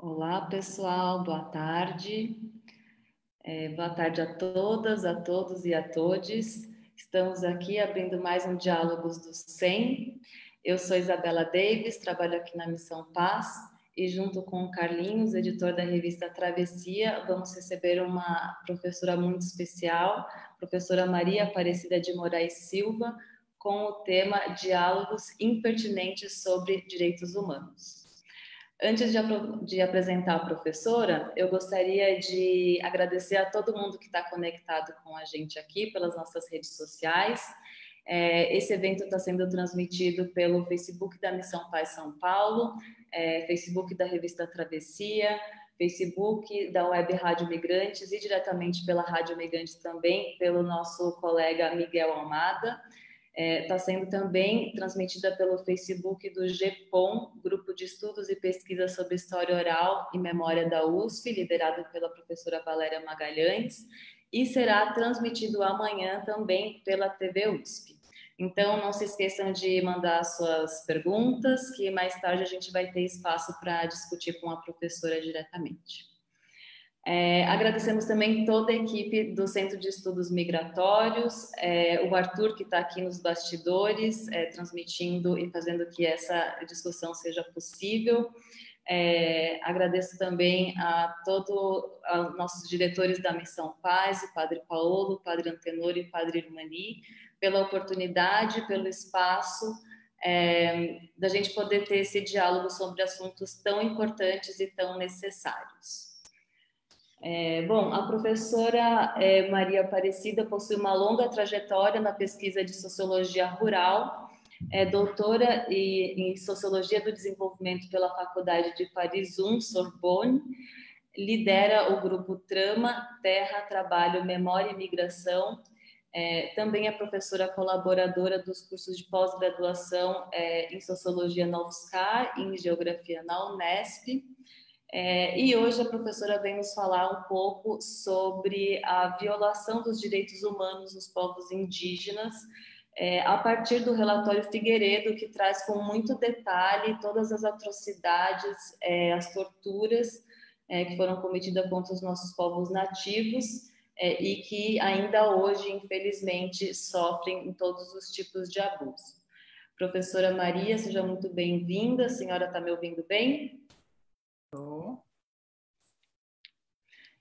Olá, pessoal, boa tarde. Boa tarde a todas, a todos e a todes. Estamos aqui abrindo mais um Diálogos do 100. Eu sou Isabela Davis, trabalho aqui na Missão Paz e junto com o Carlinhos, editor da revista Travessia, vamos receber uma professora muito especial, professora Maria Aparecida de Moraes Silva, com o tema Diálogos Impertinentes sobre Direitos Humanos. Antes de apresentar a professora, eu gostaria de agradecer a todo mundo que está conectado com a gente aqui pelas nossas redes sociais. Esse evento está sendo transmitido pelo Facebook da Missão Paz São Paulo, Facebook da revista Travessia, Facebook da Web Rádio Migrantes e diretamente pela Rádio Migrantes também, pelo nosso colega Miguel Almada. Está sendo também transmitida pelo Facebook do GEPOM, Grupo de Estudos e Pesquisas sobre História Oral e Memória da USP, liderado pela professora Valéria Magalhães, e será transmitido amanhã também pela TV USP. Então, não se esqueçam de mandar suas perguntas, que mais tarde a gente vai ter espaço para discutir com a professora diretamente. Agradecemos também toda a equipe do Centro de Estudos Migratórios, o Arthur, que está aqui nos bastidores, transmitindo e fazendo que essa discussão seja possível. Agradeço também a todos os nossos diretores da Missão Paz, o Padre Paulo, o Padre Antenor e o Padre Irmani, pela oportunidade, pelo espaço, da gente poder ter esse diálogo sobre assuntos tão importantes e tão necessários. Bom, a professora Maria Aparecida possui uma longa trajetória na pesquisa de sociologia rural, é doutora em sociologia do desenvolvimento pela Faculdade de Paris I, Sorbonne, lidera o grupo Trama, Terra, Trabalho, Memória e Migração, também é professora colaboradora dos cursos de pós-graduação em sociologia na UFSCar, em geografia na Unesp. E hoje a professora vem nos falar um pouco sobre a violação dos direitos humanos nos povos indígenas, a partir do relatório Figueiredo, que traz com muito detalhe todas as atrocidades, as torturas que foram cometidas contra os nossos povos nativos e que ainda hoje, infelizmente, sofrem em todos os tipos de abuso. Professora Maria, seja muito bem-vinda. A senhora está me ouvindo bem?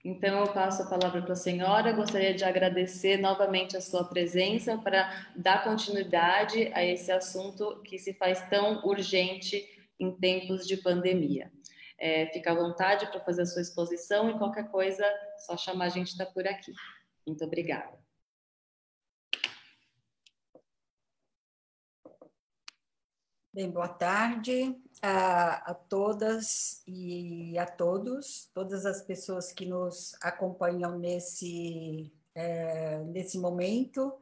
Então, eu passo a palavra para a senhora. Gostaria de agradecer novamente a sua presença para dar continuidade a esse assunto que se faz tão urgente em tempos de pandemia. Fica à vontade para fazer a sua exposição e qualquer coisa, só chamar, a gente está por aqui. Muito obrigada. Bem, boa tarde a todas e a todos, todas as pessoas que nos acompanham nesse momento.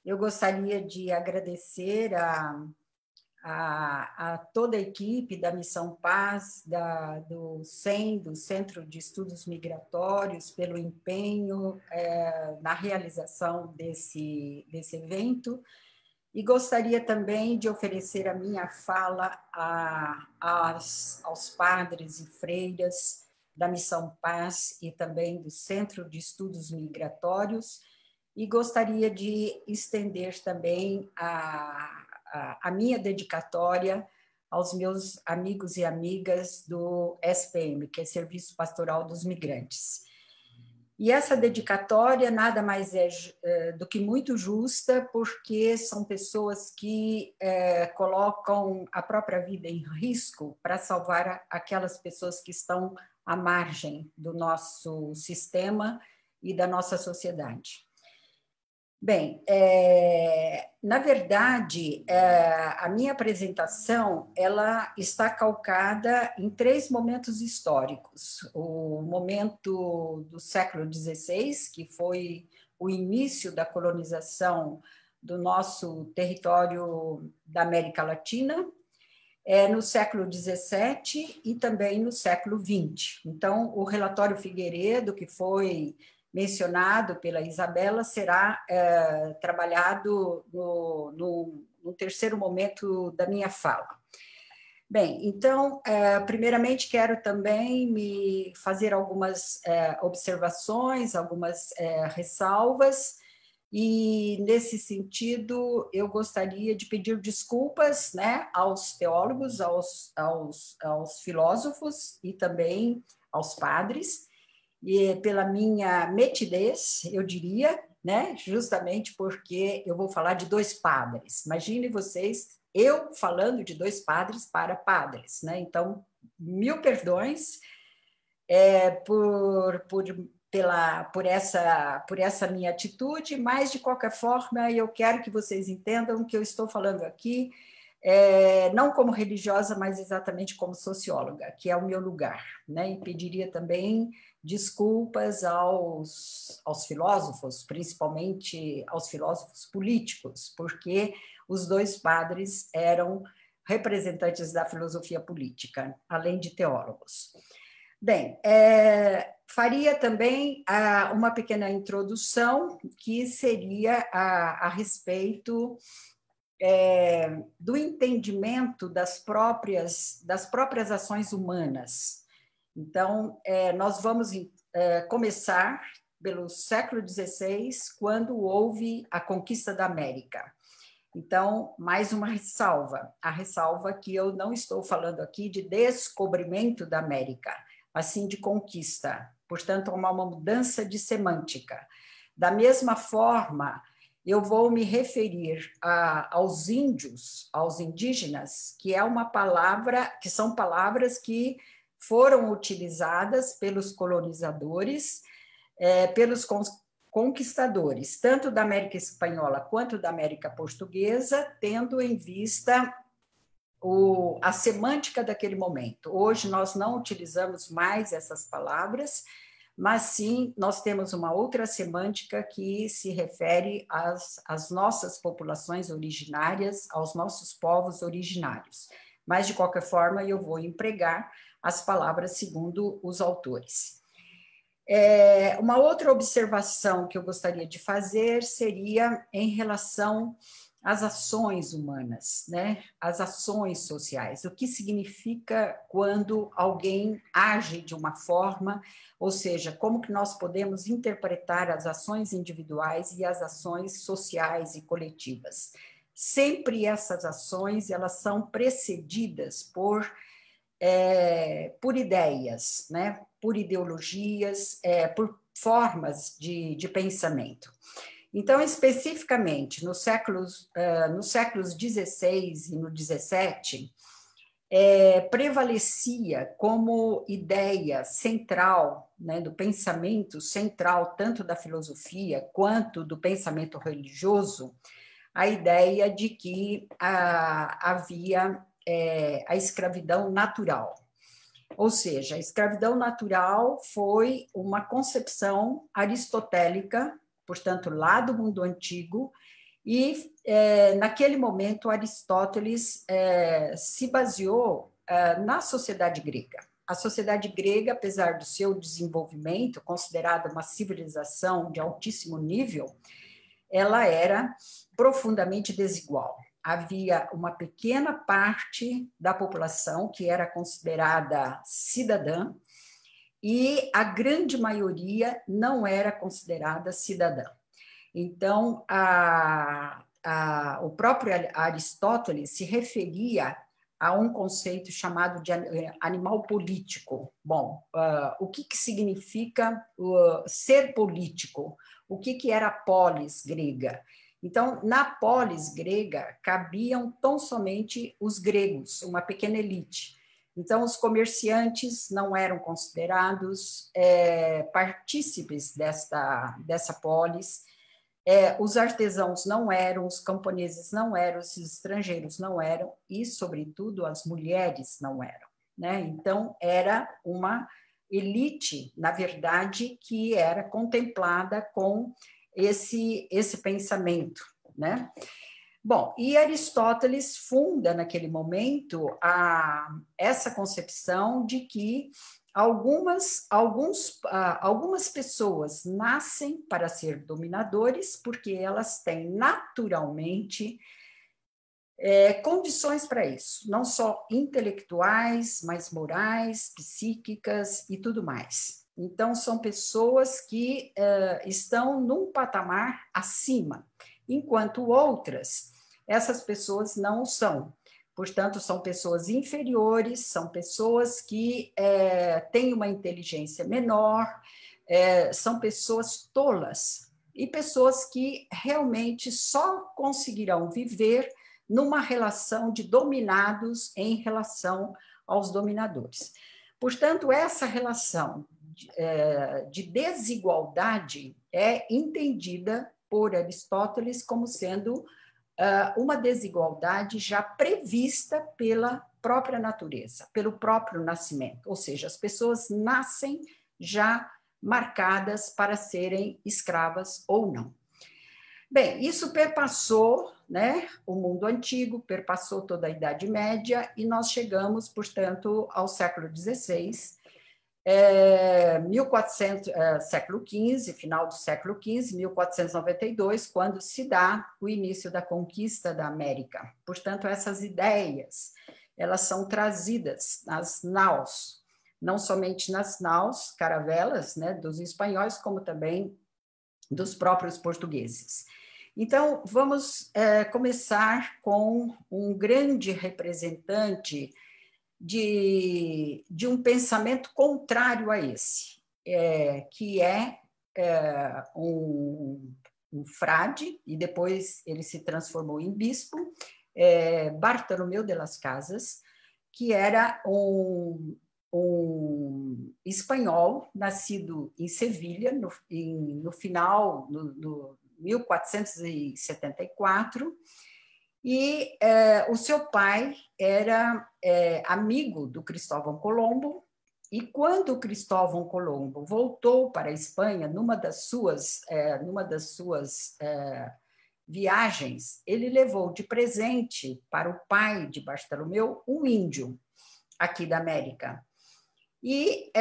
Eu gostaria de agradecer a toda a equipe da Missão Paz, do CEM, do Centro de Estudos Migratórios, pelo empenho na realização desse evento. E gostaria também de oferecer a minha fala aos padres e freiras da Missão Paz e também do Centro de Estudos Migratórios, e gostaria de estender também a minha dedicatória aos meus amigos e amigas do SPM, que é Serviço Pastoral dos Migrantes. E essa dedicatória nada mais é do que muito justa, porque são pessoas que colocam a própria vida em risco para salvar aquelas pessoas que estão à margem do nosso sistema e da nossa sociedade. Bem, na verdade, a minha apresentação ela está calcada em 3 momentos históricos. O momento do século XVI, que foi o início da colonização do nosso território da América Latina, no século XVII e também no século XX. Então, o relatório Figueiredo, que foi mencionado pela Isabela, será trabalhado no terceiro momento da minha fala. Bem, então, primeiramente quero também me fazer algumas observações, algumas ressalvas, e nesse sentido eu gostaria de pedir desculpas, né, aos teólogos, aos filósofos e também aos padres, e pela minha metidez, eu diria, né, justamente porque eu vou falar de dois padres. Imagine vocês, eu falando de dois padres para padres, né? Então, mil perdões por essa minha atitude, mas, de qualquer forma, eu quero que vocês entendam que eu estou falando aqui não como religiosa, mas exatamente como socióloga, que é o meu lugar, né? E pediria também desculpas aos filósofos, principalmente aos filósofos políticos, porque os dois padres eram representantes da filosofia política, além de teólogos. Bem, faria também uma pequena introdução que seria a respeito do entendimento das próprias ações humanas. Então, nós vamos começar pelo século XVI, quando houve a conquista da América. Então, mais uma ressalva, a ressalva que eu não estou falando aqui de descobrimento da América, mas sim de conquista. Portanto, uma mudança de semântica. Da mesma forma, eu vou me referir aos índios, aos indígenas, que é uma palavra, que são palavras que foram utilizadas pelos colonizadores, pelos conquistadores, tanto da América Espanhola quanto da América Portuguesa, tendo em vista a semântica daquele momento. Hoje nós não utilizamos mais essas palavras, mas sim nós temos uma outra semântica que se refere às nossas populações originárias, aos nossos povos originários. Mas, de qualquer forma, eu vou empregar as palavras segundo os autores. Uma outra observação que eu gostaria de fazer seria em relação às ações humanas, né? As ações sociais. O que significa quando alguém age de uma forma, ou seja, como que nós podemos interpretar as ações individuais e as ações sociais e coletivas. Sempre essas ações, elas são precedidas por ideias, né? Por ideologias, por formas de pensamento. Então, especificamente, nos séculos XVI e no XVII, prevalecia como ideia central, né, do pensamento central, tanto da filosofia quanto do pensamento religioso, a ideia de que havia a escravidão natural. Ou seja, a escravidão natural foi uma concepção aristotélica, portanto, lá do mundo antigo, e naquele momento Aristóteles se baseou na sociedade grega. A sociedade grega, apesar do seu desenvolvimento, considerada uma civilização de altíssimo nível, ela era profundamente desigual. Havia uma pequena parte da população que era considerada cidadã e a grande maioria não era considerada cidadã. Então, o próprio Aristóteles se referia a um conceito chamado de animal político. Bom, o que significa ser político? O que era a polis grega? Então, na polis grega, cabiam tão somente os gregos, uma pequena elite. Então, os comerciantes não eram considerados partícipes dessa polis, os artesãos não eram, os camponeses não eram, os estrangeiros não eram, e, sobretudo, as mulheres não eram, né? Então, era uma elite, na verdade, que era contemplada com esse pensamento, né? Bom, e Aristóteles funda, naquele momento, essa concepção de que algumas pessoas nascem para ser dominadores porque elas têm naturalmente condições para isso, não só intelectuais, mas morais, psíquicas e tudo mais. Então, são pessoas que estão num patamar acima, enquanto outras, essas pessoas não são. Portanto, são pessoas inferiores, são pessoas que têm uma inteligência menor, são pessoas tolas e pessoas que realmente só conseguirão viver numa relação de dominados em relação aos dominadores. Portanto, essa relação de desigualdade é entendida por Aristóteles como sendo uma desigualdade já prevista pela própria natureza, pelo próprio nascimento, ou seja, as pessoas nascem já marcadas para serem escravas ou não. Bem, isso perpassou, né, o mundo antigo, perpassou toda a Idade Média e nós chegamos, portanto, ao século XVI, 1400, século XV, final do século XV, 1492, quando se dá o início da conquista da América. Portanto, essas ideias, elas são trazidas nas naus, não somente nas naus, caravelas, né, dos espanhóis, como também dos próprios portugueses. Então, vamos começar com um grande representante de um pensamento contrário a esse, que um frade, e depois ele se transformou em bispo, Bartolomeu de las Casas, que era um espanhol nascido em Sevilha, no final, no 1474, e o seu pai era amigo do Cristóvão Colombo, e quando o Cristóvão Colombo voltou para a Espanha, numa das suas viagens, ele levou de presente para o pai de Bartolomeu um índio aqui da América. E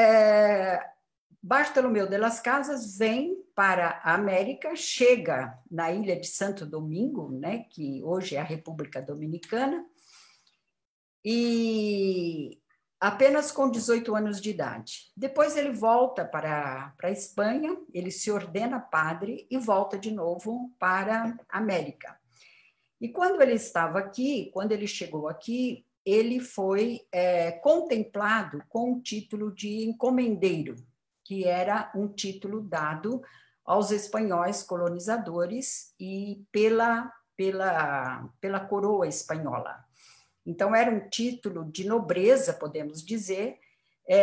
Bartolomeu de las Casas vem para a América, chega na ilha de Santo Domingo, né, que hoje é a República Dominicana, e apenas com 18 anos de idade. Depois ele volta para a Espanha, ele se ordena padre e volta de novo para a América. E quando ele estava aqui, quando ele chegou aqui, ele foi contemplado com o título de encomendeiro, que era um título dado aos espanhóis colonizadores e pela coroa espanhola. Então, era um título de nobreza, podemos dizer,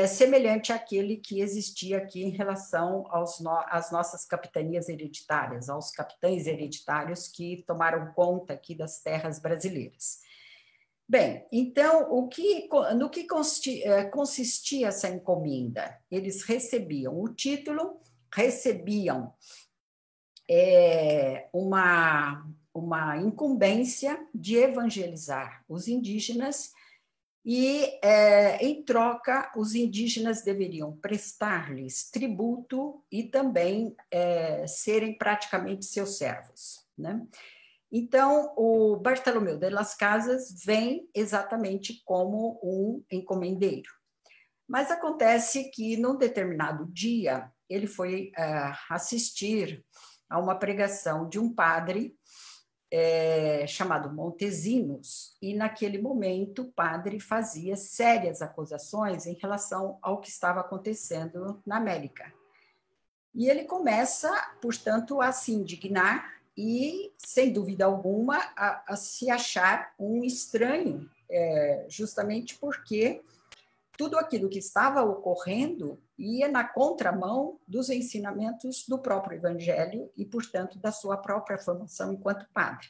semelhante àquele que existia aqui em relação às nossas capitanias hereditárias, aos capitães hereditários que tomaram conta aqui das terras brasileiras. Bem, então, no que consistia essa encomenda? Eles recebiam o título, recebiam uma incumbência de evangelizar os indígenas e, em troca, os indígenas deveriam prestar-lhes tributo e também serem praticamente seus servos, né? Então, o Bartolomeu de las Casas vem exatamente como um encomendeiro. Mas acontece que, num determinado dia, ele foi assistir a uma pregação de um padre chamado Montesinos, e naquele momento o padre fazia sérias acusações em relação ao que estava acontecendo na América. E ele começa, portanto, a se indignar e, sem dúvida alguma, a se achar um estranho, justamente porque tudo aquilo que estava ocorrendo ia na contramão dos ensinamentos do próprio Evangelho e, portanto, da sua própria formação enquanto padre.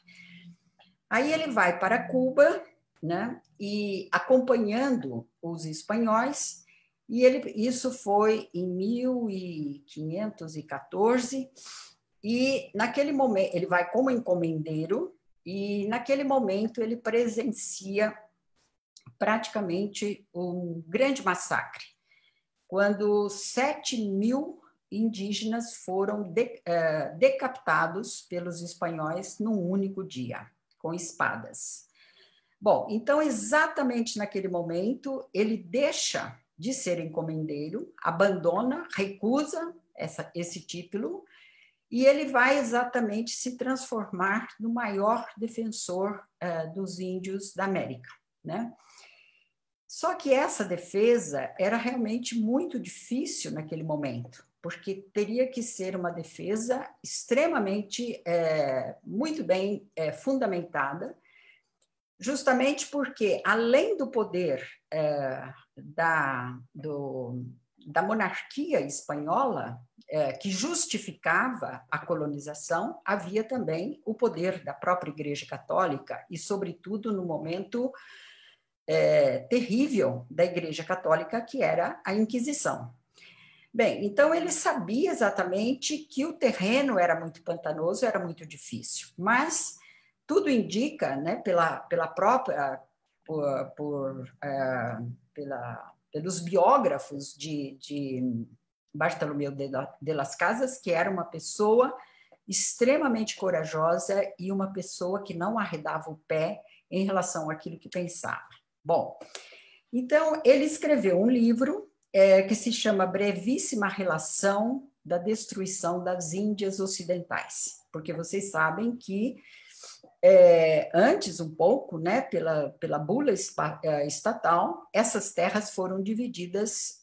Aí ele vai para Cuba, né, e acompanhando os espanhóis, e isso foi em 1514, e naquele momento ele vai como encomendeiro, e naquele momento ele presencia praticamente um grande massacre, quando 7.000 indígenas foram decapitados pelos espanhóis num único dia, com espadas. Bom, então, exatamente naquele momento, ele deixa de ser encomendeiro, abandona, recusa esse título, e ele vai exatamente se transformar no maior defensor dos índios da América, né? Só que essa defesa era realmente muito difícil naquele momento, porque teria que ser uma defesa extremamente, muito bem fundamentada, justamente porque, além do poder da monarquia espanhola, que justificava a colonização, havia também o poder da própria Igreja Católica, e, sobretudo, no momento terrível da Igreja Católica, que era a Inquisição. Bem, então ele sabia exatamente que o terreno era muito pantanoso, era muito difícil, mas tudo indica, né, pelos biógrafos de Bartolomeu de las Casas, que era uma pessoa extremamente corajosa e uma pessoa que não arredava o pé em relação àquilo que pensava. Bom, então ele escreveu um livro que se chama Brevíssima Relação da Destruição das Índias Ocidentais, porque vocês sabem que antes um pouco, né, pela bula estatal, essas terras foram divididas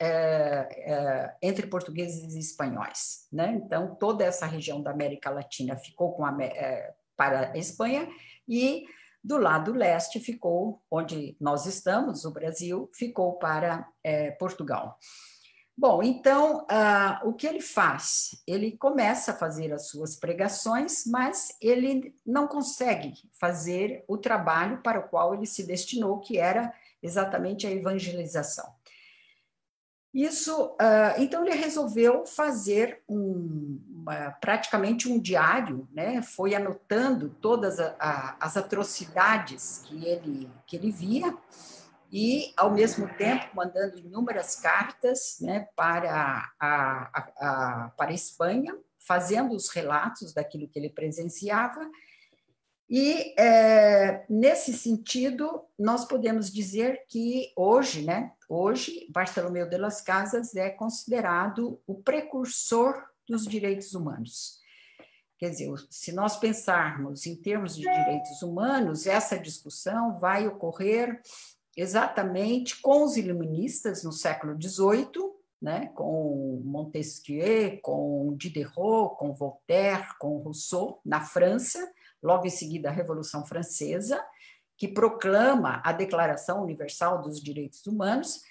entre portugueses e espanhóis, né? Então toda essa região da América Latina ficou para a Espanha, e do lado leste ficou, onde nós estamos, o Brasil, ficou para Portugal. Bom, então, o que ele faz? Ele começa a fazer as suas pregações, mas ele não consegue fazer o trabalho para o qual ele se destinou, que era exatamente a evangelização. Então ele resolveu fazer praticamente um diário, né? Foi anotando todas as atrocidades que ele via, e, ao mesmo tempo, mandando inúmeras cartas, né, para a Espanha, fazendo os relatos daquilo que ele presenciava. E, nesse sentido, nós podemos dizer que hoje, né, Bartolomeu de las Casas é considerado o precursor dos direitos humanos. Quer dizer, se nós pensarmos em termos de direitos humanos, essa discussão vai ocorrer exatamente com os iluministas no século XVIII, né, com Montesquieu, com Diderot, com Voltaire, com Rousseau, na França, logo em seguida a Revolução Francesa, que proclama a Declaração Universal dos Direitos Humanos,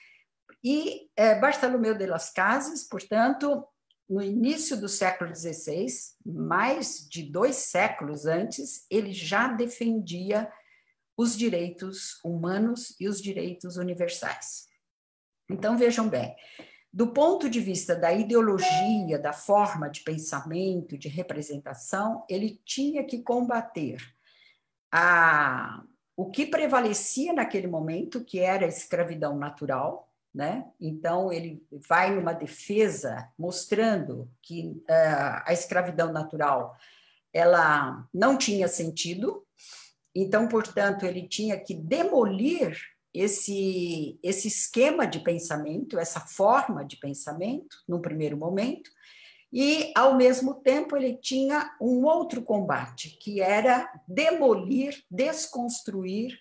e Bartolomeu de las Casas, portanto, no início do século XVI, mais de 2 séculos antes, ele já defendia os direitos humanos e os direitos universais. Então, vejam bem, do ponto de vista da ideologia, da forma de pensamento, de representação, ele tinha que combater o que prevalecia naquele momento, que era a escravidão natural, né? Então, ele vai numa defesa mostrando que a escravidão natural ela não tinha sentido. Então, portanto, ele tinha que demolir esse esquema de pensamento, essa forma de pensamento, no primeiro momento, e, ao mesmo tempo, ele tinha um outro combate, que era demolir, desconstruir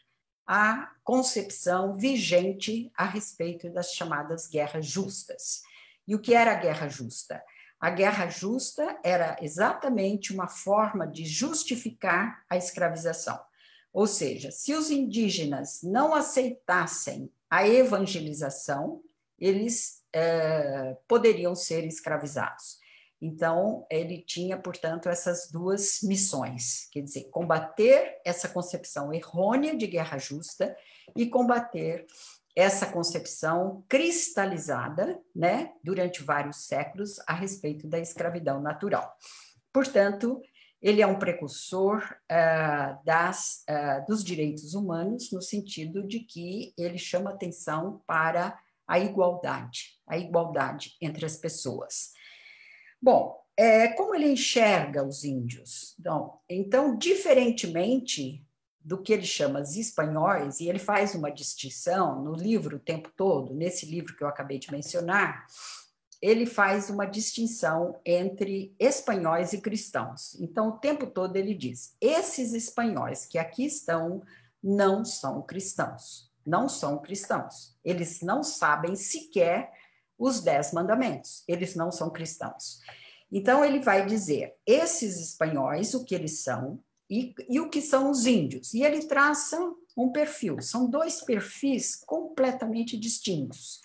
a concepção vigente a respeito das chamadas guerras justas. E o que era a guerra justa? A guerra justa era exatamente uma forma de justificar a escravização. Ou seja, se os indígenas não aceitassem a evangelização, eles poderiam ser escravizados. Então, ele tinha, portanto, essas duas missões, quer dizer, combater essa concepção errônea de guerra justa e combater essa concepção cristalizada, né, durante vários séculos a respeito da escravidão natural. Portanto, ele é um precursor dos direitos humanos, no sentido de que ele chama atenção para a igualdade entre as pessoas. Bom, como ele enxerga os índios? Então, diferentemente do que ele chama os espanhóis, e ele faz uma distinção no livro o tempo todo, nesse livro que eu acabei de mencionar, ele faz uma distinção entre espanhóis e cristãos. Então, o tempo todo ele diz: esses espanhóis que aqui estão não são cristãos, não são cristãos. Eles não sabem sequer os 10 mandamentos, eles não são cristãos. Então, ele vai dizer esses espanhóis, o que eles são, e o que são os índios. E ele traça um perfil, são 2 perfis completamente distintos.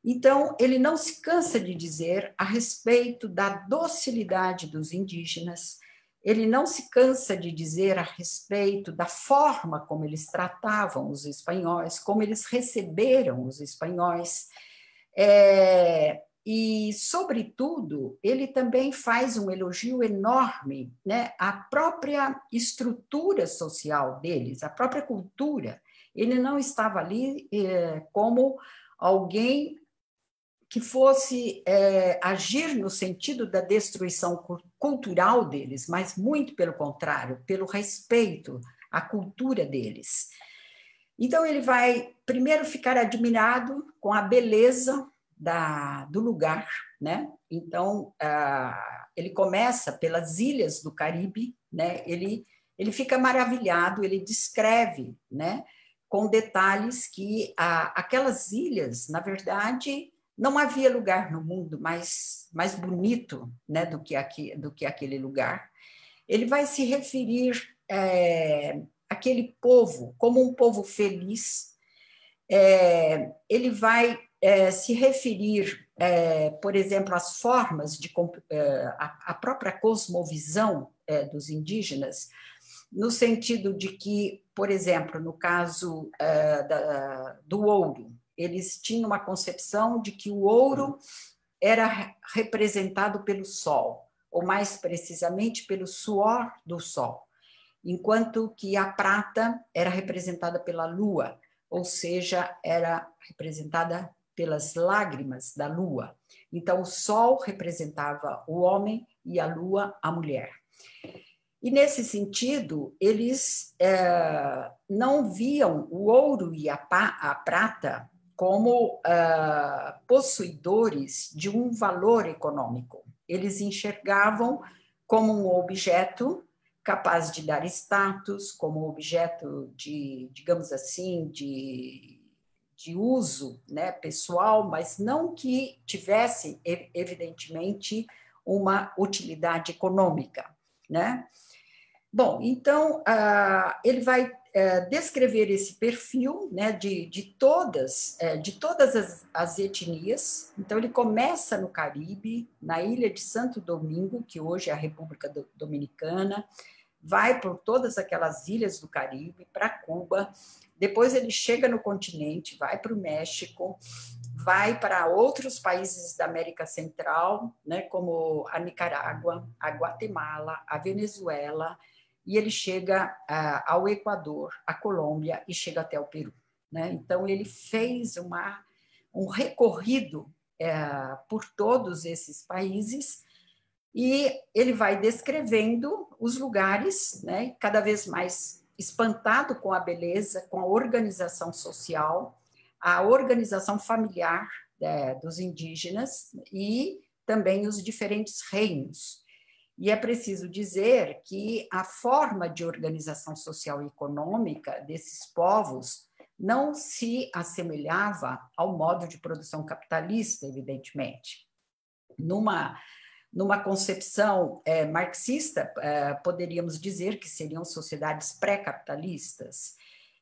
Então, ele não se cansa de dizer a respeito da docilidade dos indígenas, ele não se cansa de dizer a respeito da forma como eles tratavam os espanhóis, como eles receberam os espanhóis. E, sobretudo, ele também faz um elogio enorme, né, à própria estrutura social deles, à própria cultura. Ele não estava ali como alguém que fosse agir no sentido da destruição cultural deles, mas muito pelo contrário, pelo respeito à cultura deles. Então, ele vai primeiro ficar admirado com a beleza do lugar, né? Então, ele começa pelas ilhas do Caribe, né? Ele fica maravilhado, ele descreve, né, com detalhes que aquelas ilhas, na verdade, não havia lugar no mundo mais bonito, né, do que aquele lugar. Ele vai se referir àquele povo como um povo feliz. Ele vai se referir, por exemplo, às formas de a própria cosmovisão dos indígenas, no sentido de que, por exemplo, no caso do ouro, eles tinham uma concepção de que o ouro era representado pelo sol, ou mais precisamente pelo suor do sol, enquanto que a prata era representada pela lua, ou seja, era representada pelas lágrimas da lua. Então, o sol representava o homem e a lua a mulher. E, nesse sentido, eles não viam o ouro e a prata como possuidores de um valor econômico. Eles enxergavam como um objeto capaz de dar status, como objeto de, digamos assim, de uso, né, pessoal, mas não que tivesse, evidentemente, uma utilidade econômica, né? Bom, então, ele vai descrever esse perfil, né, de todas as etnias. Então, ele começa no Caribe, na ilha de Santo Domingo, que hoje é a República Dominicana, vai por todas aquelas ilhas do Caribe, para Cuba, depois ele chega no continente, vai para o México, vai para outros países da América Central, né, como a Nicarágua, a Guatemala, a Venezuela, e ele chega ao Equador, à Colômbia e chega até o Peru, né? Então, ele fez um recorrido por todos esses países e ele vai descrevendo os lugares, né, cada vez mais espantado com a beleza, com a organização social, a organização familiar dos indígenas e também os diferentes reinos. E é preciso dizer que a forma de organização social e econômica desses povos não se assemelhava ao modo de produção capitalista, evidentemente. Numa concepção marxista, poderíamos dizer que seriam sociedades pré-capitalistas.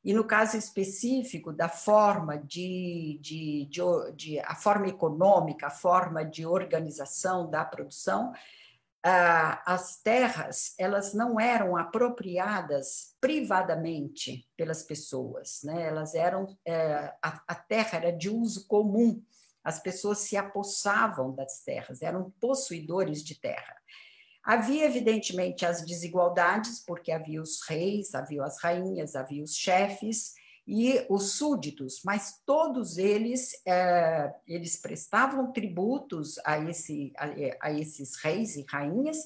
E no caso específico da forma a forma econômica, a forma de organização da produção, as terras elas não eram apropriadas privadamente pelas pessoas, né? Elas eram a terra era de uso comum, as pessoas se apossavam das terras, eram possuidores de terra. Havia, evidentemente, as desigualdades, porque havia os reis, havia as rainhas, havia os chefes e os súditos, mas todos eles prestavam tributos a esses reis e rainhas,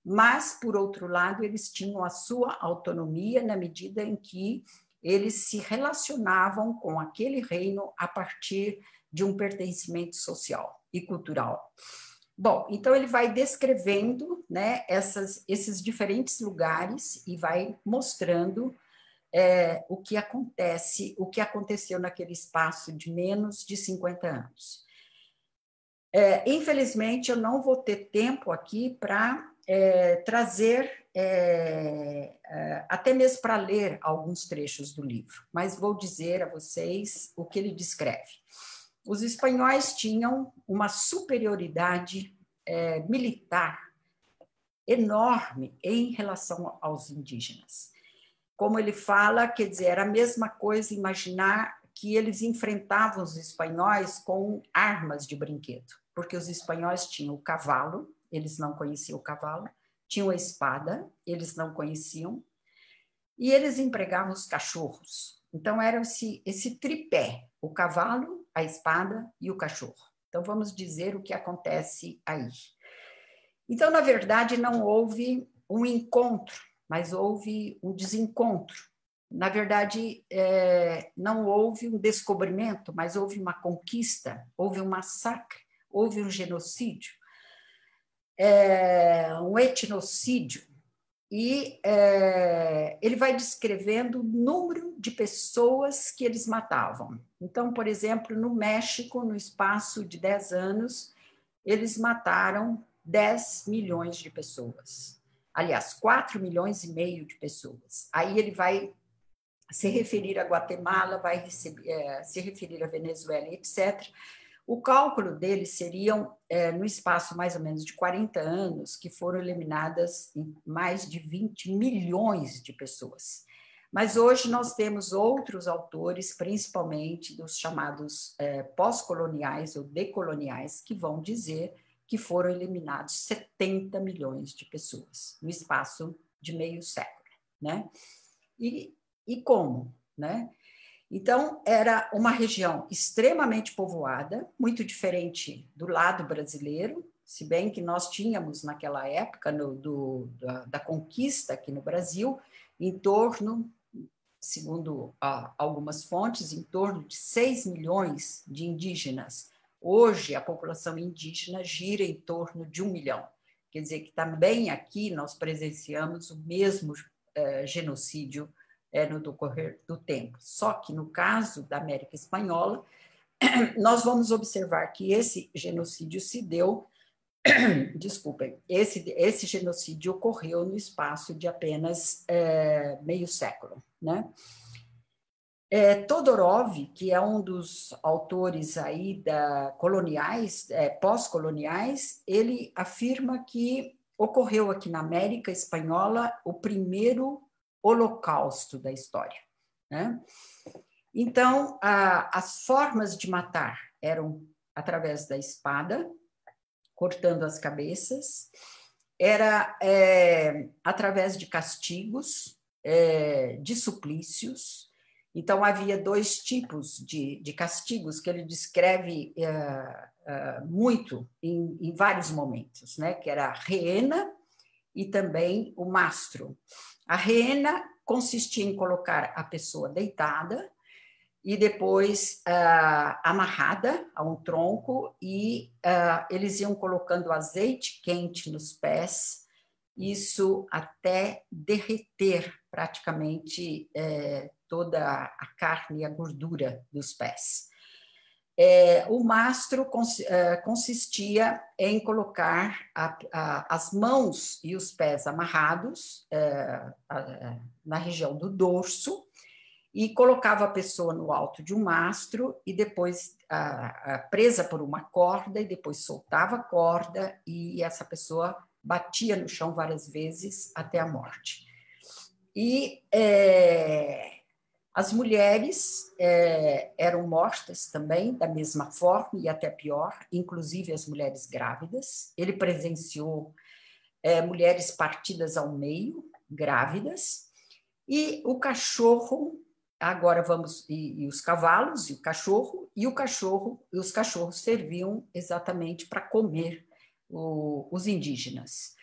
mas, por outro lado, eles tinham a sua autonomia na medida em que eles se relacionavam com aquele reino a partir de um pertencimento social e cultural. Bom, então ele vai descrevendo, né, esses diferentes lugares e vai mostrando o que aconteceu naquele espaço de menos de 50 anos. Infelizmente, eu não vou ter tempo aqui para trazer, até mesmo para ler alguns trechos do livro, mas vou dizer a vocês o que ele descreve. Os espanhóis tinham uma superioridade militar enorme em relação aos indígenas. Como ele fala, quer dizer, era a mesma coisa imaginar que eles enfrentavam os espanhóis com armas de brinquedo, porque os espanhóis tinham o cavalo, eles não conheciam o cavalo, tinham a espada, eles não conheciam, e eles empregavam os cachorros. Então, era esse tripé, o cavalo, a espada e o cachorro. Então, vamos dizer o que acontece aí. Então, na verdade, não houve um encontro, mas houve um desencontro. Na verdade, não houve um descobrimento, mas houve uma conquista, houve um massacre, houve um genocídio, um etnocídio. E ele vai descrevendo o número de pessoas que eles matavam. Então, por exemplo, no México, no espaço de 10 anos, eles mataram 10 milhões de pessoas. Aliás, 4 milhões e meio de pessoas. Aí ele vai se referir a Guatemala, vai se referir a Venezuela, etc. O cálculo deles seriam, no espaço mais ou menos de 40 anos, que foram eliminadas mais de 20 milhões de pessoas. Mas hoje nós temos outros autores, principalmente dos chamados pós-coloniais ou decoloniais, que vão dizer que foram eliminados 70 milhões de pessoas no espaço de meio século, né? E como, né? Então, era uma região extremamente povoada, muito diferente do lado brasileiro, se bem que nós tínhamos, naquela época, da conquista aqui no Brasil, em torno, segundo algumas fontes, em torno de 6 milhões de indígenas. Hoje, a população indígena gira em torno de 1 milhão. Quer dizer que também aqui nós presenciamos o mesmo genocídio no decorrer do tempo. Só que no caso da América Espanhola, nós vamos observar que esse genocídio se deu, desculpem, esse genocídio ocorreu no espaço de apenas meio século, né? Todorov, que é um dos autores aí pós-coloniais, ele afirma que ocorreu aqui na América Espanhola o primeiro holocausto da história, né? Então, as formas de matar eram através da espada, cortando as cabeças, era através de castigos, de suplícios. Então, havia 2 tipos de castigos que ele descreve muito em vários momentos, né? Que era a reena e também o mastro. A reena consistia em colocar a pessoa deitada e depois amarrada a um tronco e eles iam colocando azeite quente nos pés, isso até derreter praticamente toda a carne e a gordura dos pés. O mastro consistia em colocar as mãos e os pés amarrados na região do dorso e colocava a pessoa no alto de um mastro e depois presa por uma corda e depois soltava a corda e essa pessoa batia no chão várias vezes até a morte. E as mulheres eram mortas também da mesma forma e até pior, inclusive as mulheres grávidas. Ele presenciou mulheres partidas ao meio, grávidas, e o cachorro, agora vamos, e os cavalos, e os cachorros serviam exatamente para comer os indígenas.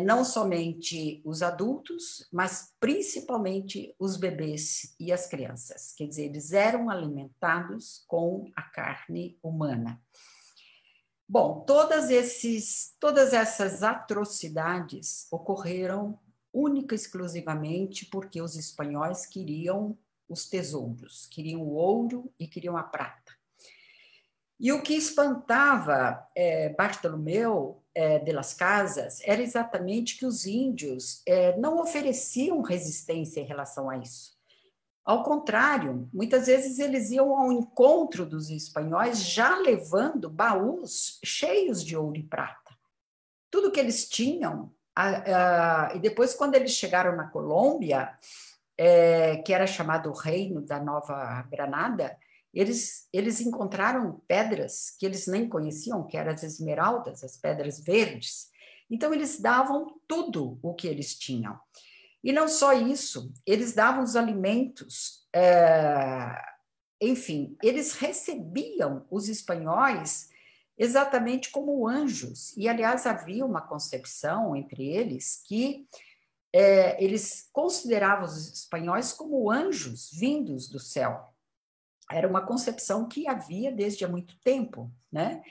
não somente os adultos, mas principalmente os bebês e as crianças. Quer dizer, eles eram alimentados com a carne humana. Bom, todas essas atrocidades ocorreram única e exclusivamente porque os espanhóis queriam os tesouros, queriam o ouro e queriam a prata. E o que espantava Bartolomeu de las Casas era exatamente que os índios não ofereciam resistência em relação a isso. Ao contrário, muitas vezes eles iam ao encontro dos espanhóis já levando baús cheios de ouro e prata. Tudo que eles tinham, e depois quando eles chegaram na Colômbia, que era chamado o Reino da Nova Granada, eles encontraram pedras que eles nem conheciam, que eram as esmeraldas, as pedras verdes. Então, eles davam tudo o que eles tinham. E não só isso, eles davam os alimentos, enfim, eles recebiam os espanhóis exatamente como anjos. E, aliás, havia uma concepção entre eles que eles consideravam os espanhóis como anjos vindos do céu. Era uma concepção que havia desde há muito tempo, né?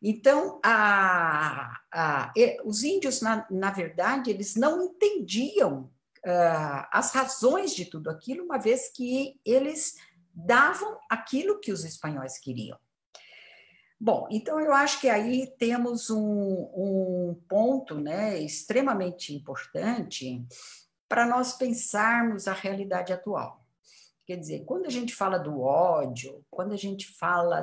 Então, os índios, na verdade, eles não entendiam as razões de tudo aquilo, uma vez que eles davam aquilo que os espanhóis queriam. Bom, então eu acho que aí temos um ponto, né, extremamente importante para nós pensarmos a realidade atual. Quer dizer, quando a gente fala do ódio, quando a gente fala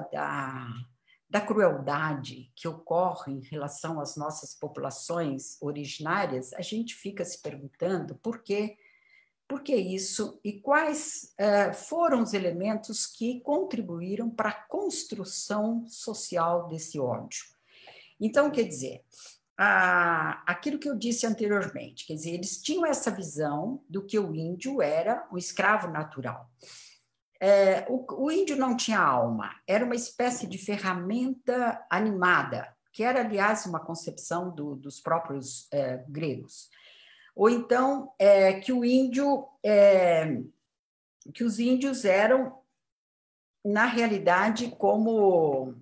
da crueldade que ocorre em relação às nossas populações originárias, a gente fica se perguntando por que isso e quais foram os elementos que contribuíram para a construção social desse ódio. Então, quer dizer, aquilo que eu disse anteriormente, quer dizer, eles tinham essa visão do que o índio era um escravo natural. O índio não tinha alma, era uma espécie de ferramenta animada, que era, aliás, uma concepção dos próprios gregos. Ou então, que os índios eram, na realidade, como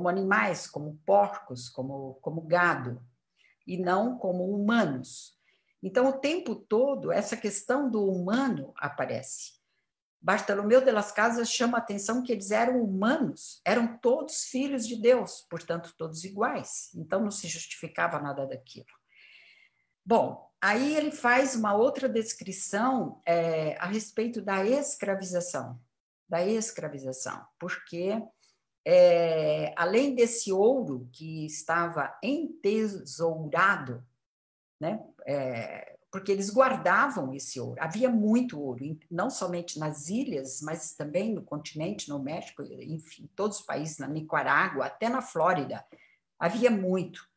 animais, como porcos, como gado, e não como humanos. Então, o tempo todo, essa questão do humano aparece. Bartolomeu de las Casas chama a atenção que eles eram humanos, eram todos filhos de Deus, portanto, todos iguais. Então, não se justificava nada daquilo. Bom, aí ele faz uma outra descrição a respeito da escravização, porque além desse ouro que estava entesourado, né, porque eles guardavam esse ouro, havia muito ouro, não somente nas ilhas, mas também no continente, no México, enfim, todos os países, na Nicarágua, até na Flórida, havia muito.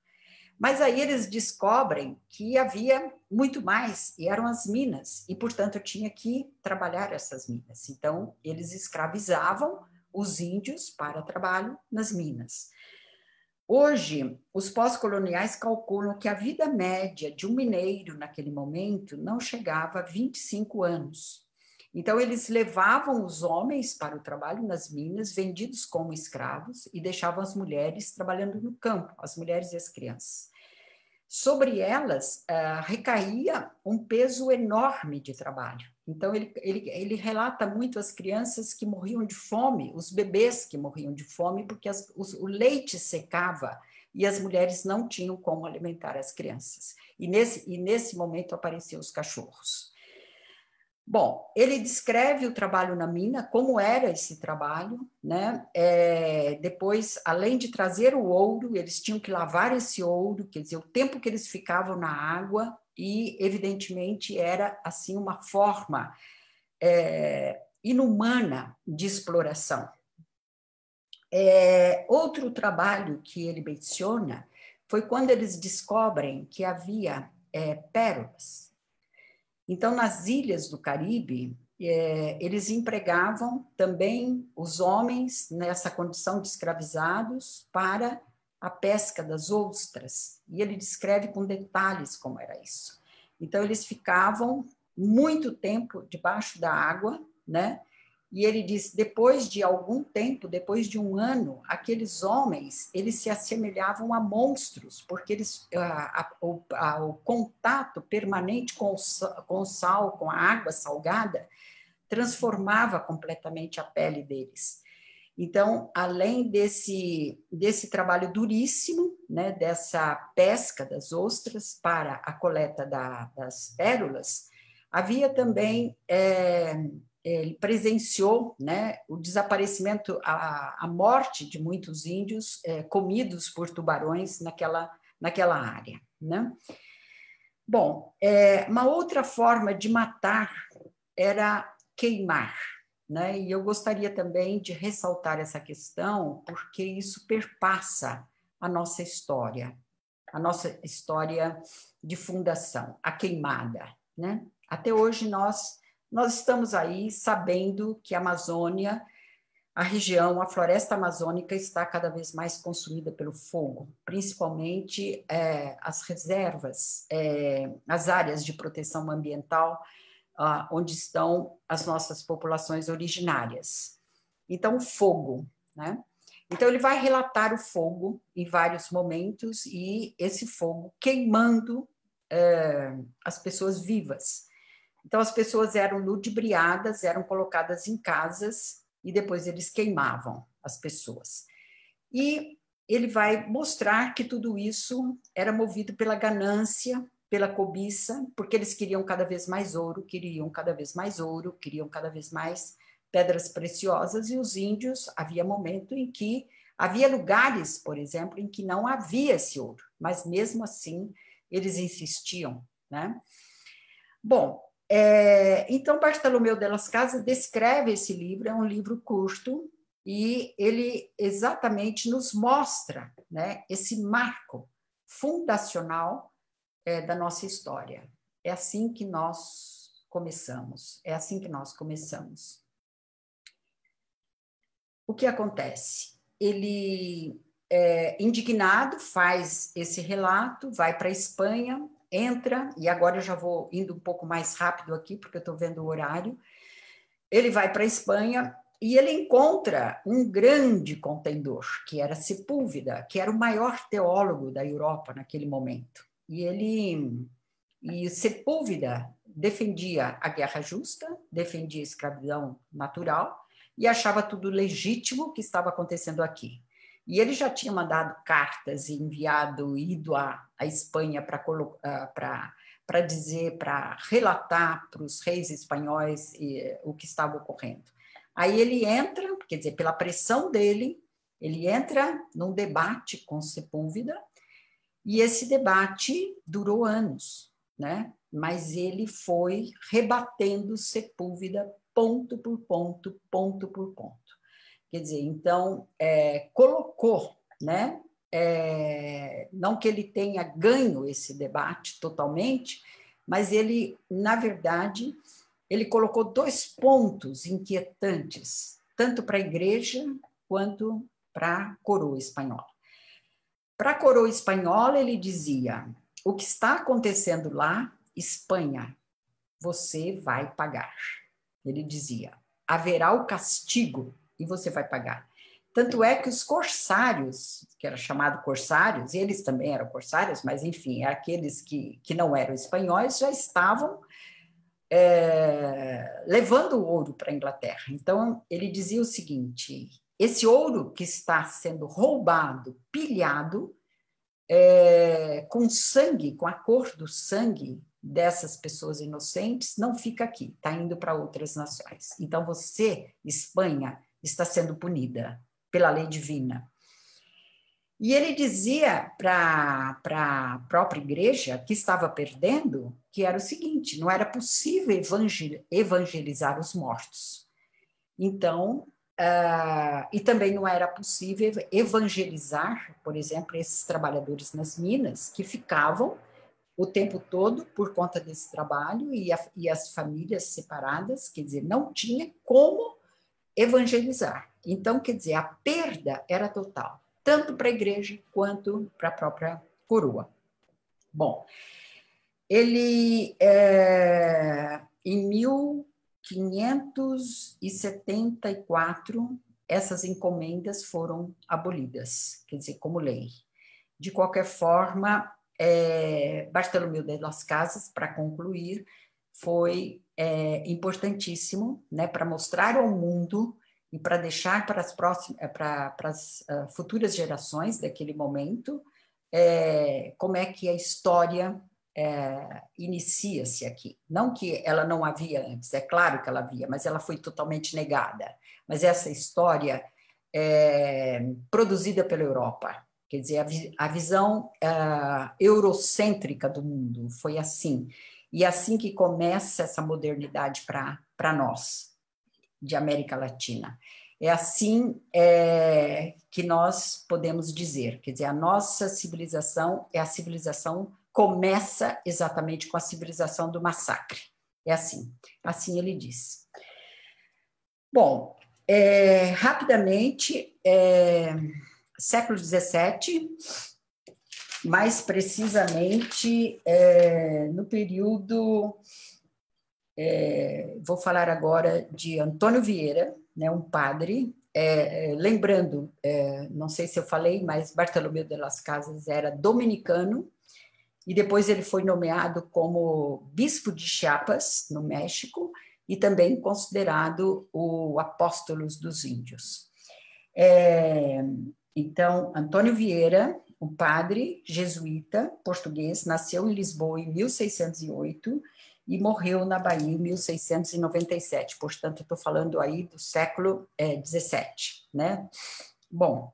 Mas aí eles descobrem que havia muito mais, e eram as minas, e, portanto, tinha que trabalhar essas minas. Então, eles escravizavam os índios para trabalho nas minas. Hoje, os pós-coloniais calculam que a vida média de um mineiro naquele momento não chegava a 25 anos. Então, eles levavam os homens para o trabalho nas minas, vendidos como escravos, e deixavam as mulheres trabalhando no campo, as mulheres e as crianças. Sobre elas, recaía um peso enorme de trabalho. Então, ele relata muito as crianças que morriam de fome, os bebês que morriam de fome, porque o leite secava e as mulheres não tinham como alimentar as crianças. E nesse momento apareciam os cachorros. Bom, ele descreve o trabalho na mina, como era esse trabalho, né? Depois, além de trazer o ouro, eles tinham que lavar esse ouro, quer dizer, o tempo que eles ficavam na água, e, evidentemente, era, assim, uma forma inumana de exploração. Outro trabalho que ele menciona foi quando eles descobrem que havia pérolas. Então, nas ilhas do Caribe, eles empregavam também os homens nessa condição de escravizados para a pesca das ostras, e ele descreve com detalhes como era isso. Então, eles ficavam muito tempo debaixo da água, né? E ele diz, depois de algum tempo, depois de um ano, aqueles homens, eles se assemelhavam a monstros, porque eles, o contato permanente com o sal, com a água salgada, transformava completamente a pele deles. Então, além desse trabalho duríssimo, né, dessa pesca das ostras para a coleta das pérolas, havia também, ele presenciou, né, o desaparecimento, a morte de muitos índios comidos por tubarões naquela área, né? Bom, uma outra forma de matar era queimar, né? E eu gostaria também de ressaltar essa questão, porque isso perpassa a nossa história de fundação, a queimada, né? Até hoje nós estamos aí sabendo que a Amazônia, a floresta amazônica está cada vez mais consumida pelo fogo, principalmente as reservas, as áreas de proteção ambiental, onde estão as nossas populações originárias. Então, o fogo, né? Então, ele vai relatar o fogo em vários momentos e esse fogo queimando as pessoas vivas. Então, as pessoas eram ludibriadas, eram colocadas em casas e depois eles queimavam as pessoas. E ele vai mostrar que tudo isso era movido pela ganância, pela cobiça, porque eles queriam cada vez mais ouro, queriam cada vez mais pedras preciosas, e os índios, havia momento em que havia lugares, por exemplo, em que não havia esse ouro, mas mesmo assim eles insistiam, né? Bom, então Bartolomeu de Las Casas descreve esse livro, é um livro curto, e ele exatamente nos mostra, né, esse marco fundacional da nossa história. É assim que nós começamos. O que acontece? Ele, indignado, faz esse relato, vai para a Espanha, entra, e agora eu já vou indo um pouco mais rápido aqui, porque eu estou vendo o horário. Ele vai para a Espanha e ele encontra um grande contendor, que era Sepúlveda, que era o maior teólogo da Europa naquele momento. E Sepúlveda defendia a guerra justa, defendia a escravidão natural e achava tudo legítimo que estava acontecendo aqui. E ele já tinha mandado cartas e ido à Espanha para dizer, para relatar para os reis espanhóis o que estava ocorrendo. Aí ele entra, quer dizer, pela pressão dele, ele entra num debate com Sepúlveda, e esse debate durou anos, né? Mas ele foi rebatendo Sepúlveda ponto por ponto, ponto por ponto. Quer dizer, então, colocou, né? Não que ele tenha ganho esse debate totalmente, mas ele, na verdade, ele colocou 2 pontos inquietantes, tanto para a igreja quanto para a coroa espanhola. Para a coroa espanhola, ele dizia: o que está acontecendo lá, Espanha, você vai pagar. Ele dizia: haverá o castigo e você vai pagar. Tanto é que os corsários, que era chamado corsários, e eles também eram corsários, mas enfim, aqueles que não eram espanhóis já estavam levando o ouro para a Inglaterra. Então, ele dizia o seguinte: esse ouro que está sendo roubado, pilhado, com sangue, com a cor do sangue dessas pessoas inocentes, não fica aqui, está indo para outras nações. Então, você, Espanha, está sendo punida pela lei divina. E ele dizia para a própria igreja, que estava perdendo, que era o seguinte: não era possível evangelizar os mortos. Então, e também não era possível evangelizar, por exemplo, esses trabalhadores nas minas, que ficavam o tempo todo por conta desse trabalho, e as famílias separadas, quer dizer, não tinha como evangelizar. Então, quer dizer, a perda era total. tanto para a igreja quanto para a própria coroa. Bom, ele, em 1574, essas encomendas foram abolidas, quer dizer, como lei. De qualquer forma, Bartolomeu de Las Casas, para concluir, foi importantíssimo, né, para mostrar ao mundo e para deixar para as futuras gerações daquele momento como é que a história inicia-se aqui. Não que ela não havia antes, é claro que ela havia, mas ela foi totalmente negada. Mas essa história produzida pela Europa, quer dizer, a visão eurocêntrica do mundo foi assim. E é assim que começa essa modernidade para nós, de América Latina. É assim que nós podemos dizer, quer dizer, a nossa civilização a civilização começa exatamente com a civilização do massacre. É assim ele diz. Bom, rapidamente, século XVII, mais precisamente no período, vou falar agora de Antônio Vieira, né, um padre, lembrando, não sei se eu falei, mas Bartolomeu de Las Casas era dominicano, e depois ele foi nomeado como bispo de Chiapas, no México, e também considerado o apóstolo dos índios. Então, Antônio Vieira, um padre jesuíta português, nasceu em Lisboa em 1608 e morreu na Bahia em 1697. Portanto, estou falando aí do século XVII, né? Bom,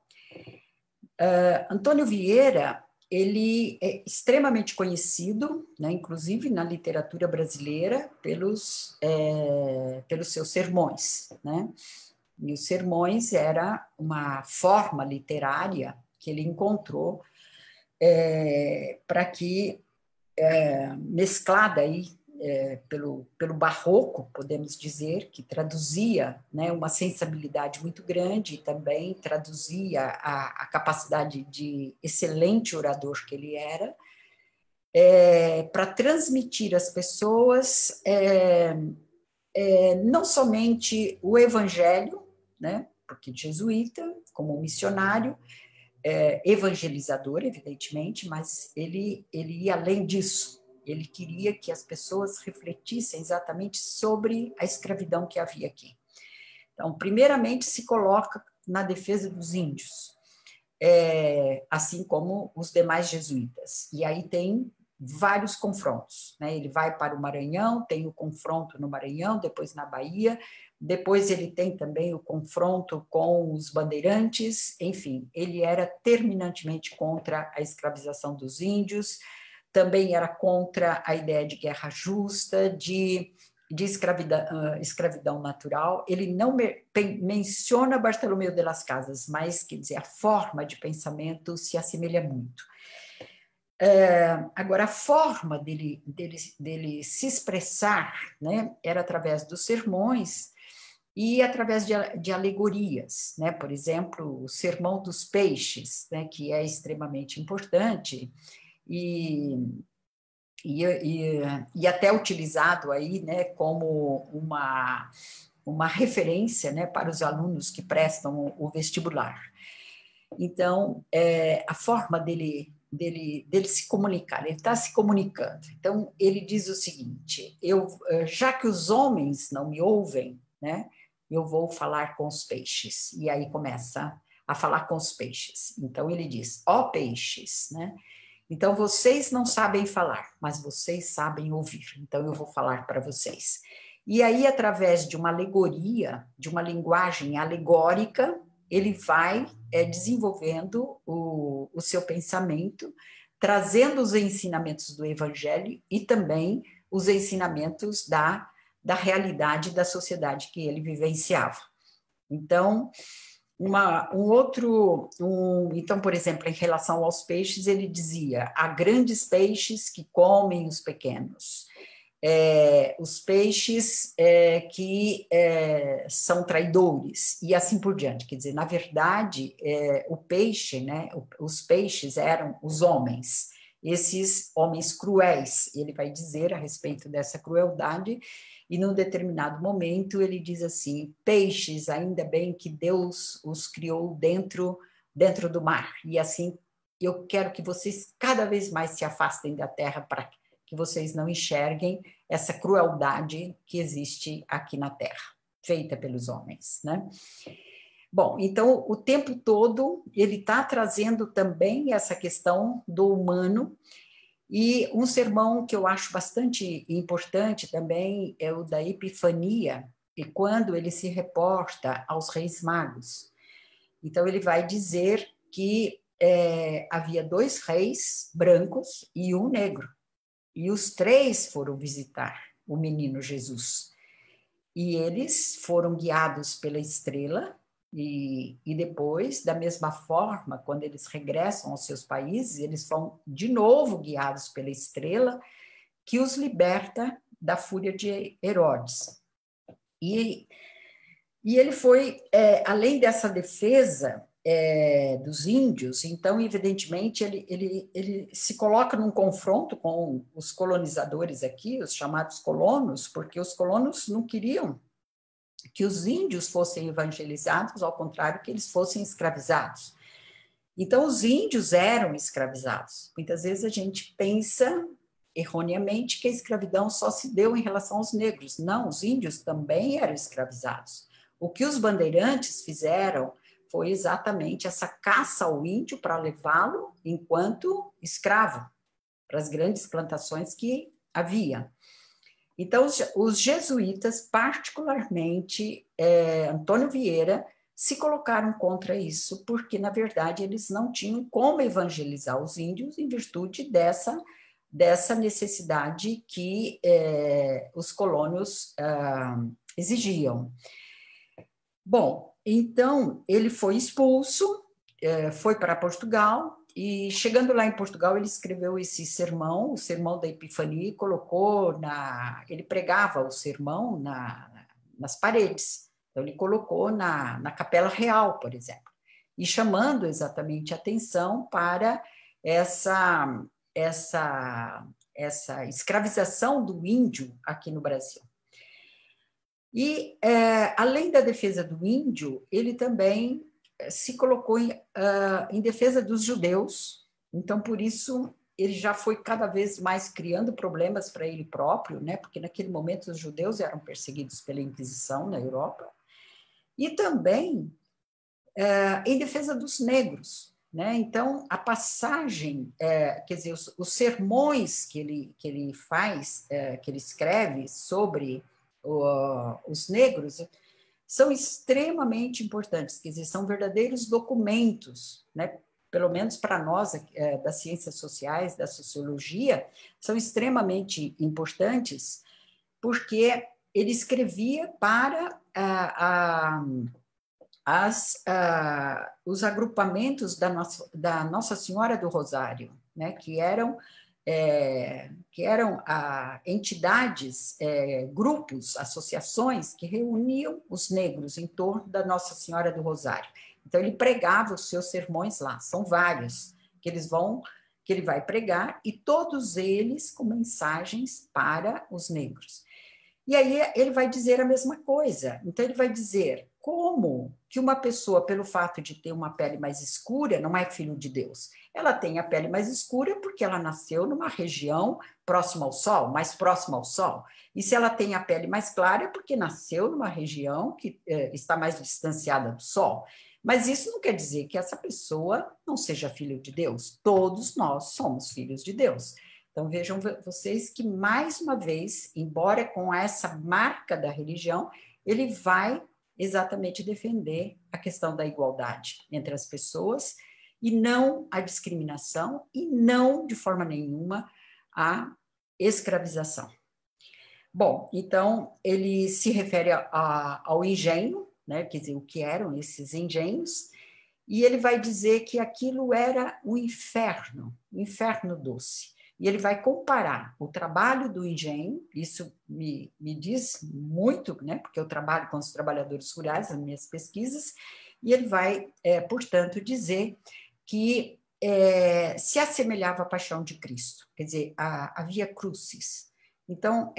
Antônio Vieira, ele é extremamente conhecido, né, inclusive na literatura brasileira, pelos seus sermões, né? E os sermões era uma forma literária que ele encontrou para que, mesclada aí, pelo barroco, podemos dizer, que traduzia, né, uma sensibilidade muito grande e também traduzia a capacidade de excelente orador que ele era, para transmitir às pessoas não somente o evangelho, né, porque jesuíta, como missionário, evangelizador, evidentemente, mas ele ia além disso. Ele queria que as pessoas refletissem exatamente sobre a escravidão que havia aqui. Então, primeiramente, se coloca na defesa dos índios, assim como os demais jesuítas. E aí tem vários confrontos, né? Ele vai para o Maranhão, tem o confronto no Maranhão, depois na Bahia, depois ele tem também o confronto com os bandeirantes, enfim, ele era terminantemente contra a escravização dos índios, também era contra a ideia de guerra justa, de escravidão natural. Ele não menciona Bartolomeu de Las Casas, mas, quer dizer, a forma de pensamento se assemelha muito. Agora, a forma dele se expressar, né, era através dos sermões e através de alegorias, né? Por exemplo, o Sermão dos Peixes, né, que é extremamente importante, e até utilizado aí, né, como uma referência, né, para os alunos que prestam o vestibular. Então, a forma dele se comunicar, ele está se comunicando. Então, ele diz o seguinte: já que os homens não me ouvem, né, eu vou falar com os peixes. E aí começa a falar com os peixes. Então, ele diz: ó peixes, né? Então, vocês não sabem falar, mas vocês sabem ouvir. Então, eu vou falar para vocês. E aí, através de uma alegoria, de uma linguagem alegórica, ele vai desenvolvendo o seu pensamento, trazendo os ensinamentos do Evangelho e também os ensinamentos da realidade da sociedade que ele vivenciava. Então, então, por exemplo, em relação aos peixes, ele dizia: há grandes peixes que comem os pequenos. os peixes que são traidores, e assim por diante. Quer dizer, na verdade, o peixe, né, os peixes eram os homens, esses homens cruéis. Ele vai dizer a respeito dessa crueldade, e num determinado momento ele diz assim: peixes, ainda bem que Deus os criou dentro do mar, e assim eu quero que vocês cada vez mais se afastem da terra para que vocês não enxerguem essa crueldade que existe aqui na Terra, feita pelos homens, né? Bom, então, o tempo todo, ele está trazendo também essa questão do humano, e um sermão que eu acho bastante importante também é o da Epifania, e quando ele se reporta aos reis magos. Então, ele vai dizer que havia 2 reis brancos e um negro, e os 3 foram visitar o menino Jesus. E eles foram guiados pela estrela, e depois, da mesma forma, quando eles regressam aos seus países, eles vão de novo guiados pela estrela, que os liberta da fúria de Herodes. E ele foi, além dessa defesa dos índios, então, evidentemente, ele se coloca num confronto com os colonizadores aqui, os chamados colonos, porque os colonos não queriam que os índios fossem evangelizados, ao contrário, que eles fossem escravizados. Então, os índios eram escravizados. Muitas vezes a gente pensa erroneamente que a escravidão só se deu em relação aos negros. Não, os índios também eram escravizados. O que os bandeirantes fizeram foi exatamente essa caça ao índio para levá-lo enquanto escravo para as grandes plantações que havia. Então, os jesuítas, particularmente Antônio Vieira, se colocaram contra isso, porque, na verdade, eles não tinham como evangelizar os índios em virtude dessa necessidade que os colônios exigiam. Bom, então, ele foi expulso, foi para Portugal, e chegando lá em Portugal, ele escreveu esse sermão, o Sermão da Epifania, e colocou ele pregava o sermão nas paredes. Então, ele colocou na Capela Real, por exemplo, e chamando exatamente a atenção para essa escravização do índio aqui no Brasil. E, além da defesa do índio, ele também se colocou em defesa dos judeus. Então, por isso, ele já foi cada vez mais criando problemas para ele próprio, né? Porque naquele momento os judeus eram perseguidos pela Inquisição na Europa, e também em defesa dos negros, né? Então, a passagem, quer dizer, os sermões que ele faz, que ele escreve sobre os negros, são extremamente importantes, quer dizer, são verdadeiros documentos, né? Pelo menos para nós, das ciências sociais, da sociologia, são extremamente importantes, porque ele escrevia para os agrupamentos da Nossa Senhora do Rosário, né? que eram entidades, grupos, associações que reuniam os negros em torno da Nossa Senhora do Rosário. Então, ele pregava os seus sermões lá, são vários que ele vai pregar, e todos eles com mensagens para os negros. E aí ele vai dizer a mesma coisa. Então, ele vai dizer como que uma pessoa, pelo fato de ter uma pele mais escura, não é filho de Deus. Ela tem a pele mais escura porque ela nasceu numa região próxima ao sol, mais próxima ao sol. E se ela tem a pele mais clara, é porque nasceu numa região que está mais distanciada do sol. Mas isso não quer dizer que essa pessoa não seja filho de Deus. Todos nós somos filhos de Deus. Então, vejam vocês que, mais uma vez, embora com essa marca da religião, ele vai exatamente defender a questão da igualdade entre as pessoas, e não a discriminação, e não, de forma nenhuma, a escravização. Bom, então, ele se refere ao engenho, né, quer dizer, o que eram esses engenhos, e ele vai dizer que aquilo era um inferno doce. e ele vai comparar o trabalho do engenho, isso me diz muito, né, porque eu trabalho com os trabalhadores rurais nas minhas pesquisas, e ele vai, portanto, dizer que se assemelhava à paixão de Cristo, quer dizer, a Via Crucis. Então,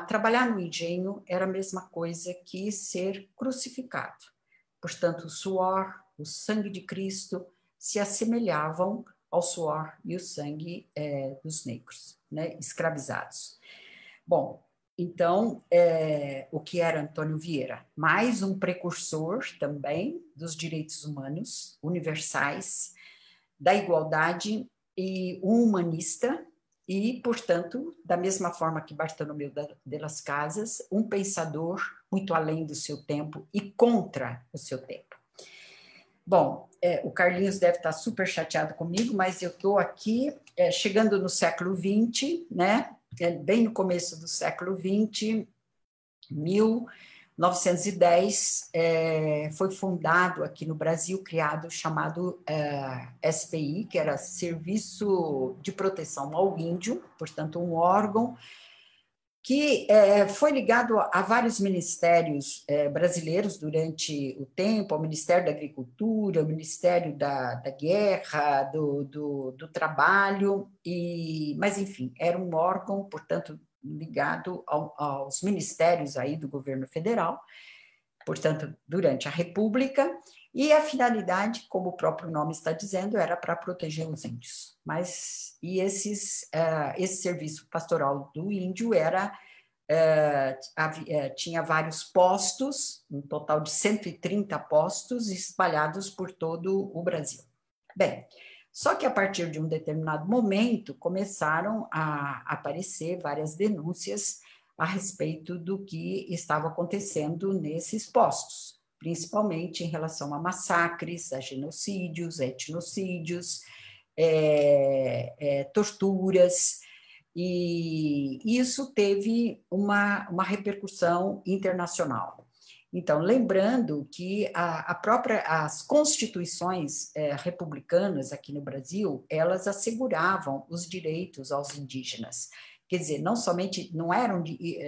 trabalhar no engenho era a mesma coisa que ser crucificado. Portanto, o suor, o sangue de Cristo se assemelhavam ao suor e o sangue dos negros, né, escravizados. Bom, então, o que era Antônio Vieira? Mais um precursor também dos direitos humanos universais, da igualdade, e um humanista, e, portanto, da mesma forma que Bartolomeu de las Casas, um pensador muito além do seu tempo e contra o seu tempo. Bom, o Carlinhos deve estar super chateado comigo, mas eu estou aqui chegando no século XX, né? Bem no começo do século XX, 1910, foi fundado aqui no Brasil, criado, chamado SPI, que era Serviço de Proteção ao Índio, portanto, um órgão que foi ligado a vários ministérios brasileiros durante o tempo, ao Ministério da Agricultura, ao Ministério da Guerra, do Trabalho, mas, enfim, era um órgão, portanto, ligado aos ministérios aí do governo federal, portanto, durante a República, e a finalidade, como o próprio nome está dizendo, era para proteger os índios. Esse serviço pastoral do índio tinha vários postos, um total de 130 postos espalhados por todo o Brasil. Bem, só que a partir de um determinado momento começaram a aparecer várias denúncias a respeito do que estava acontecendo nesses postos, principalmente em relação a massacres, a genocídios, etnocídios, torturas, e isso teve uma repercussão internacional. Então, lembrando que as constituições republicanas aqui no Brasil, elas asseguravam os direitos aos indígenas. Quer dizer, não eram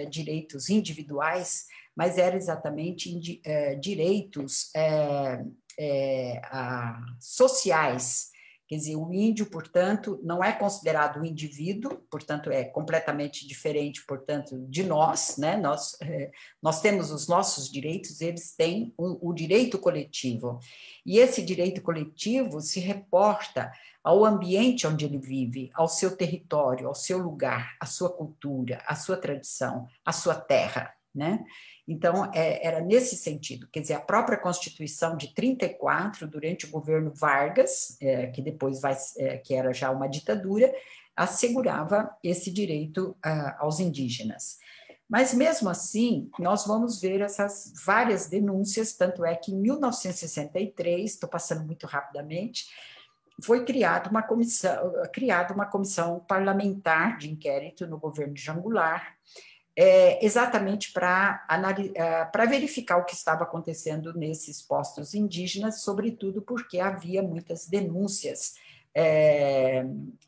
direitos individuais, mas eram exatamente direitos sociais. Quer dizer, o índio, portanto, não é considerado um indivíduo, portanto, é completamente diferente, portanto, de nós, né? Nós temos os nossos direitos, eles têm o direito coletivo. E esse direito coletivo se reporta ao ambiente onde ele vive, ao seu território, ao seu lugar, à sua cultura, à sua tradição, à sua terra, né? Então, era nesse sentido, quer dizer, a própria Constituição de 34, durante o governo Vargas, que depois que era já uma ditadura, assegurava esse direito aos indígenas. Mas, mesmo assim, nós vamos ver essas várias denúncias, tanto é que em 1963, estou passando muito rapidamente, foi criada uma comissão parlamentar de inquérito no governo de João Goulart, exatamente para verificar o que estava acontecendo nesses postos indígenas, sobretudo porque havia muitas denúncias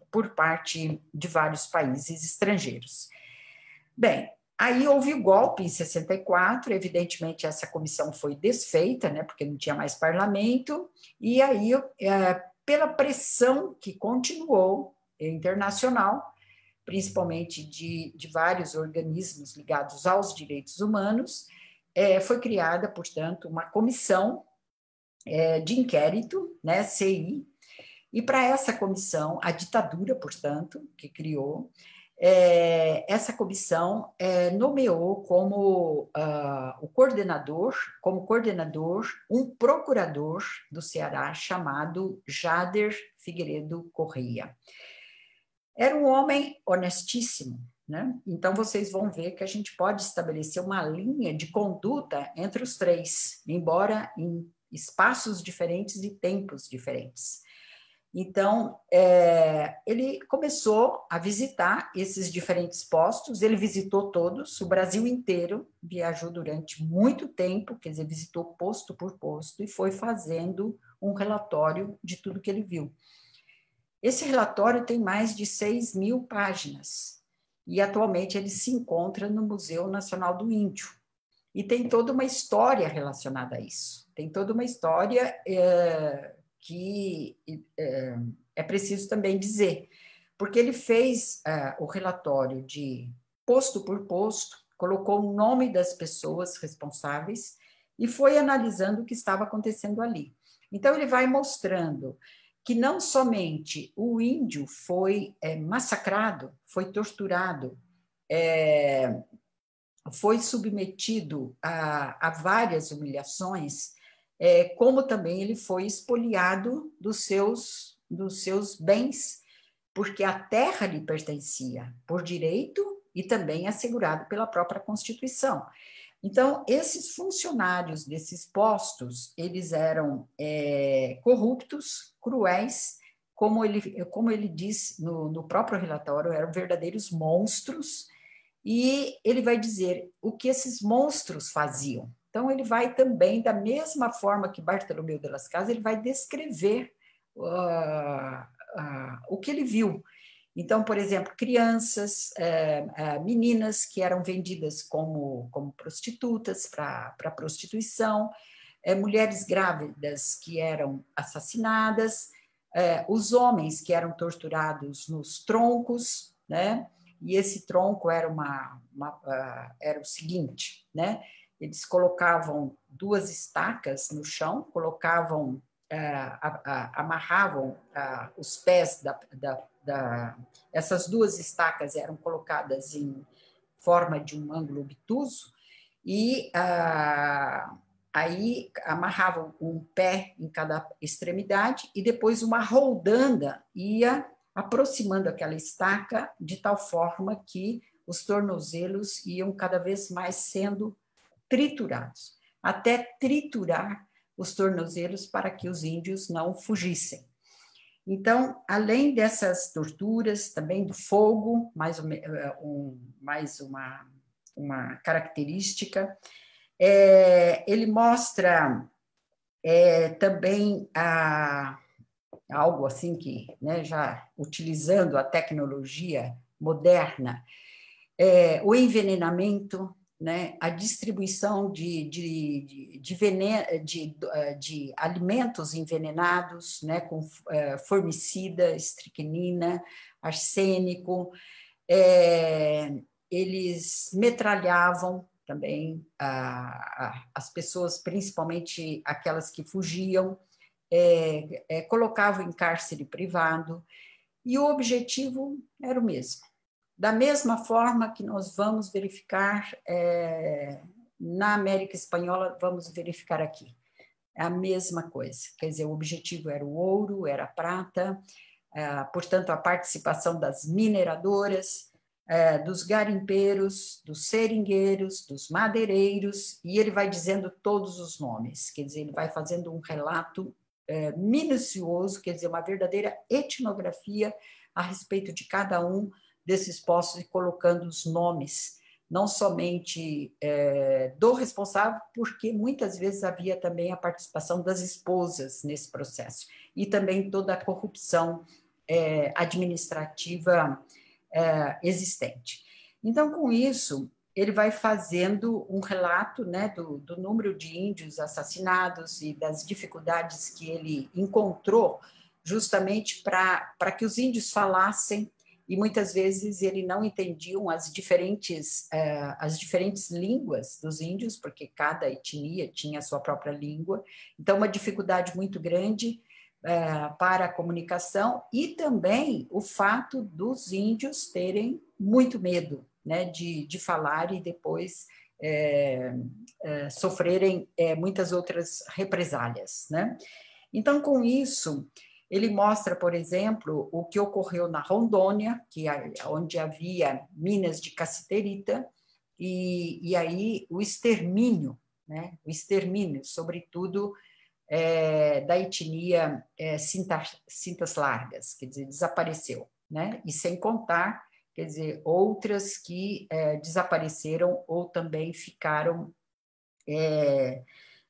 por parte de vários países estrangeiros. Bem, aí houve o golpe em 64, evidentemente essa comissão foi desfeita, né, porque não tinha mais parlamento, e aí, pela pressão que continuou internacional, principalmente de vários organismos ligados aos direitos humanos, foi criada, portanto, uma comissão de inquérito, né, CI, e para essa comissão, a ditadura, portanto, que criou, essa comissão nomeou como coordenador, um procurador do Ceará chamado Jader Figueiredo Correia. Era um homem honestíssimo, né? Então, vocês vão ver que a gente pode estabelecer uma linha de conduta entre os três, embora em espaços diferentes e tempos diferentes. Então, ele começou a visitar esses diferentes postos, ele visitou todos, o Brasil inteiro, viajou durante muito tempo, quer dizer, visitou posto por posto e foi fazendo um relatório de tudo que ele viu. Esse relatório tem mais de 6.000 páginas e atualmente ele se encontra no Museu Nacional do Índio. E tem toda uma história relacionada a isso. Tem toda uma história que é preciso também dizer, porque ele fez o relatório de posto por posto, colocou o nome das pessoas responsáveis e foi analisando o que estava acontecendo ali. Então, ele vai mostrando que não somente o índio foi massacrado, foi torturado, foi submetido a várias humilhações, como também ele foi expoliado dos seus bens, porque a terra lhe pertencia por direito e também assegurado pela própria Constituição. Então, esses funcionários desses postos, eles eram corruptos, cruéis, como ele diz no próprio relatório, eram verdadeiros monstros, e ele vai dizer o que esses monstros faziam. Então, ele vai também, da mesma forma que Bartolomeu de Las Casas, ele vai descrever o que ele viu. Então, por exemplo, crianças, meninas que eram vendidas como prostitutas para prostituição, mulheres grávidas que eram assassinadas, os homens que eram torturados nos troncos, né? E esse tronco era era o seguinte, né? Eles colocavam 2 estacas no chão, colocavam, amarravam os pés essas 2 estacas eram colocadas em forma de um ângulo obtuso e aí amarravam um pé em cada extremidade e depois uma roldanda ia aproximando aquela estaca de tal forma que os tornozelos iam cada vez mais sendo triturados, até triturar os tornozelos para que os índios não fugissem. Então, além dessas torturas, também do fogo, mais uma característica, ele mostra também algo assim que, né, já utilizando a tecnologia moderna, o envenenamento, né, a distribuição de alimentos envenenados, né, com formicida, estricnina, arsênico. Eles metralhavam também as pessoas, principalmente aquelas que fugiam, colocavam em cárcere privado, e o objetivo era o mesmo. Da mesma forma que nós vamos verificar na América Espanhola, vamos verificar aqui. É a mesma coisa, quer dizer, o objetivo era o ouro, era a prata, portanto, a participação das mineradoras, dos garimpeiros, dos seringueiros, dos madeireiros, e ele vai dizendo todos os nomes, quer dizer, ele vai fazendo um relato minucioso, quer dizer, uma verdadeira etnografia a respeito de cada um desses postos e colocando os nomes, não somente do responsável, porque muitas vezes havia também a participação das esposas nesse processo, e também toda a corrupção administrativa existente. Então, com isso, ele vai fazendo um relato, né, do número de índios assassinados e das dificuldades que ele encontrou justamente para que os índios falassem, e muitas vezes ele não entendiam as diferentes línguas dos índios, porque cada etnia tinha a sua própria língua, então uma dificuldade muito grande para a comunicação, e também o fato dos índios terem muito medo, né, de falar e depois sofrerem muitas outras represálias, né? Então, com isso, ele mostra, por exemplo, o que ocorreu na Rondônia, onde havia minas de cassiterita, e aí o extermínio, né? O extermínio, sobretudo, da etnia cintas largas, quer dizer, desapareceu, né? E sem contar, quer dizer, outras que desapareceram ou também ficaram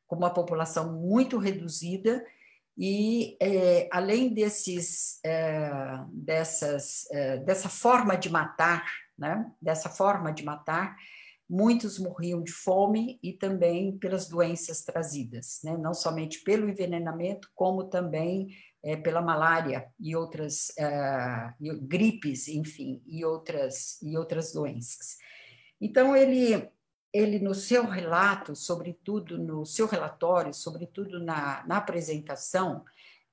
com uma população muito reduzida, E, além dessa forma de matar, né? Dessa forma de matar, muitos morriam de fome e também pelas doenças trazidas, né? Não somente pelo envenenamento, como também pela malária e outras gripes, enfim, e outras doenças. Então, ele no seu relato, sobretudo no seu relatório, sobretudo na apresentação,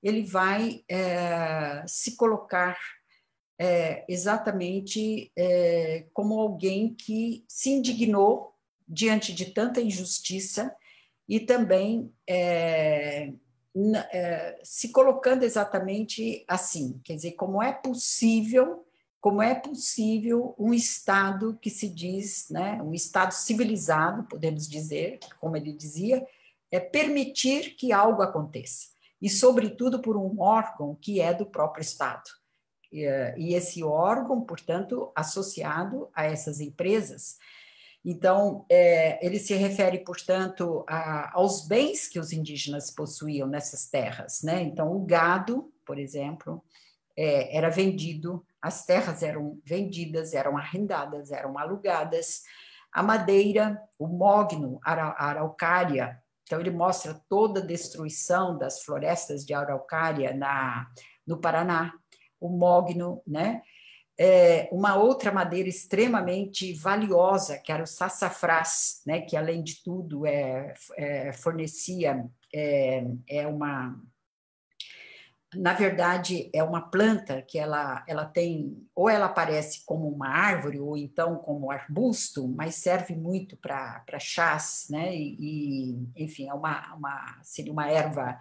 ele vai se colocar exatamente como alguém que se indignou diante de tanta injustiça e também se colocando exatamente assim, quer dizer, como é possível um Estado que se diz, né, um Estado civilizado, podemos dizer, como ele dizia, permitir que algo aconteça, e sobretudo por um órgão que é do próprio Estado. E esse órgão, portanto, associado a essas empresas. Então, ele se refere, portanto, aos bens que os indígenas possuíam nessas terras, né? Então, o gado, por exemplo, era vendido, as terras eram vendidas, eram arrendadas, eram alugadas, a madeira, o mogno, a araucária. Então, ele mostra toda a destruição das florestas de araucária no Paraná, o mogno, né? Uma outra madeira extremamente valiosa, que era o sassafrás, né? Que, além de tudo, fornecia na verdade, é uma planta que ela tem, ou ela aparece como uma árvore, ou então como arbusto, mas serve muito para chás, né? Enfim, seria uma erva,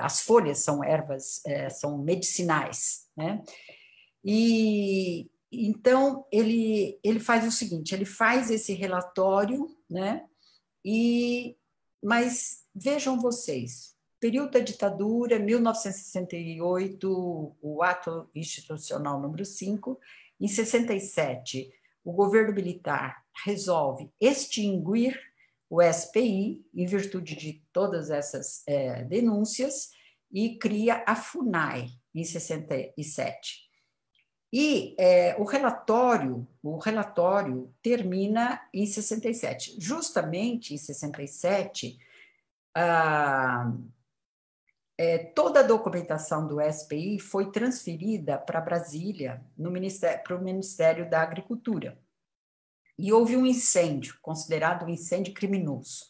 as folhas são ervas, são medicinais, né? E então ele faz o seguinte, ele faz esse relatório, né? Mas vejam vocês, período da ditadura, 1968, o ato institucional número 5, em 67, o governo militar resolve extinguir o SPI, em virtude de todas essas denúncias, e cria a FUNAI, em 67. E o relatório termina em 67. Justamente em 67, toda a documentação do SPI foi transferida para Brasília, para o Ministério da Agricultura. E houve um incêndio, considerado um incêndio criminoso.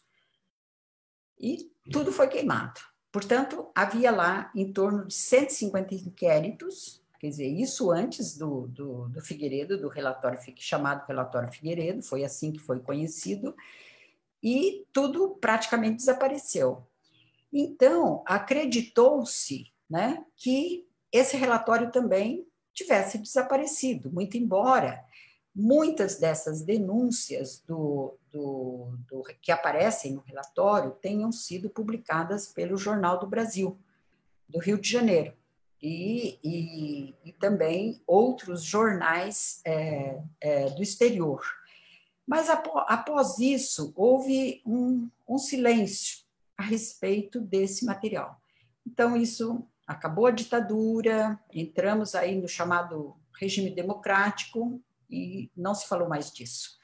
E tudo foi queimado. Portanto, havia lá em torno de 150 inquéritos. Quer dizer, isso antes do Figueiredo, do relatório chamado Relatório Figueiredo, foi assim que foi conhecido, e tudo praticamente desapareceu. Então, acreditou-se, né, que esse relatório também tivesse desaparecido, muito embora muitas dessas denúncias que aparecem no relatório tenham sido publicadas pelo Jornal do Brasil, do Rio de Janeiro, e também outros jornais do exterior. Mas, após isso, houve um silêncio a respeito desse material. Então, isso acabou a ditadura, entramos aí no chamado regime democrático e não se falou mais disso.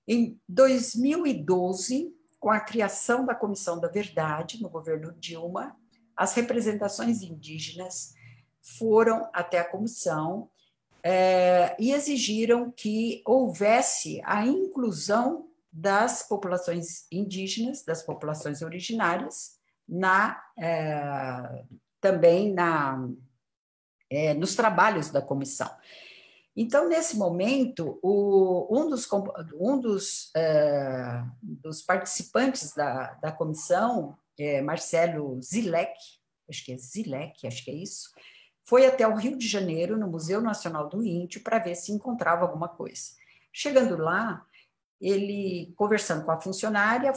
Em 2012, com a criação da Comissão da Verdade, no governo Dilma, as representações indígenas foram até a comissão e exigiram que houvesse a inclusão das populações indígenas, das populações originárias, também nos trabalhos da comissão. Então, nesse momento, um dos participantes da comissão, Marcelo Zilek, acho que é isso, foi até o Rio de Janeiro, no Museu Nacional do Índio, para ver se encontrava alguma coisa. Chegando lá, ele, conversando com a funcionária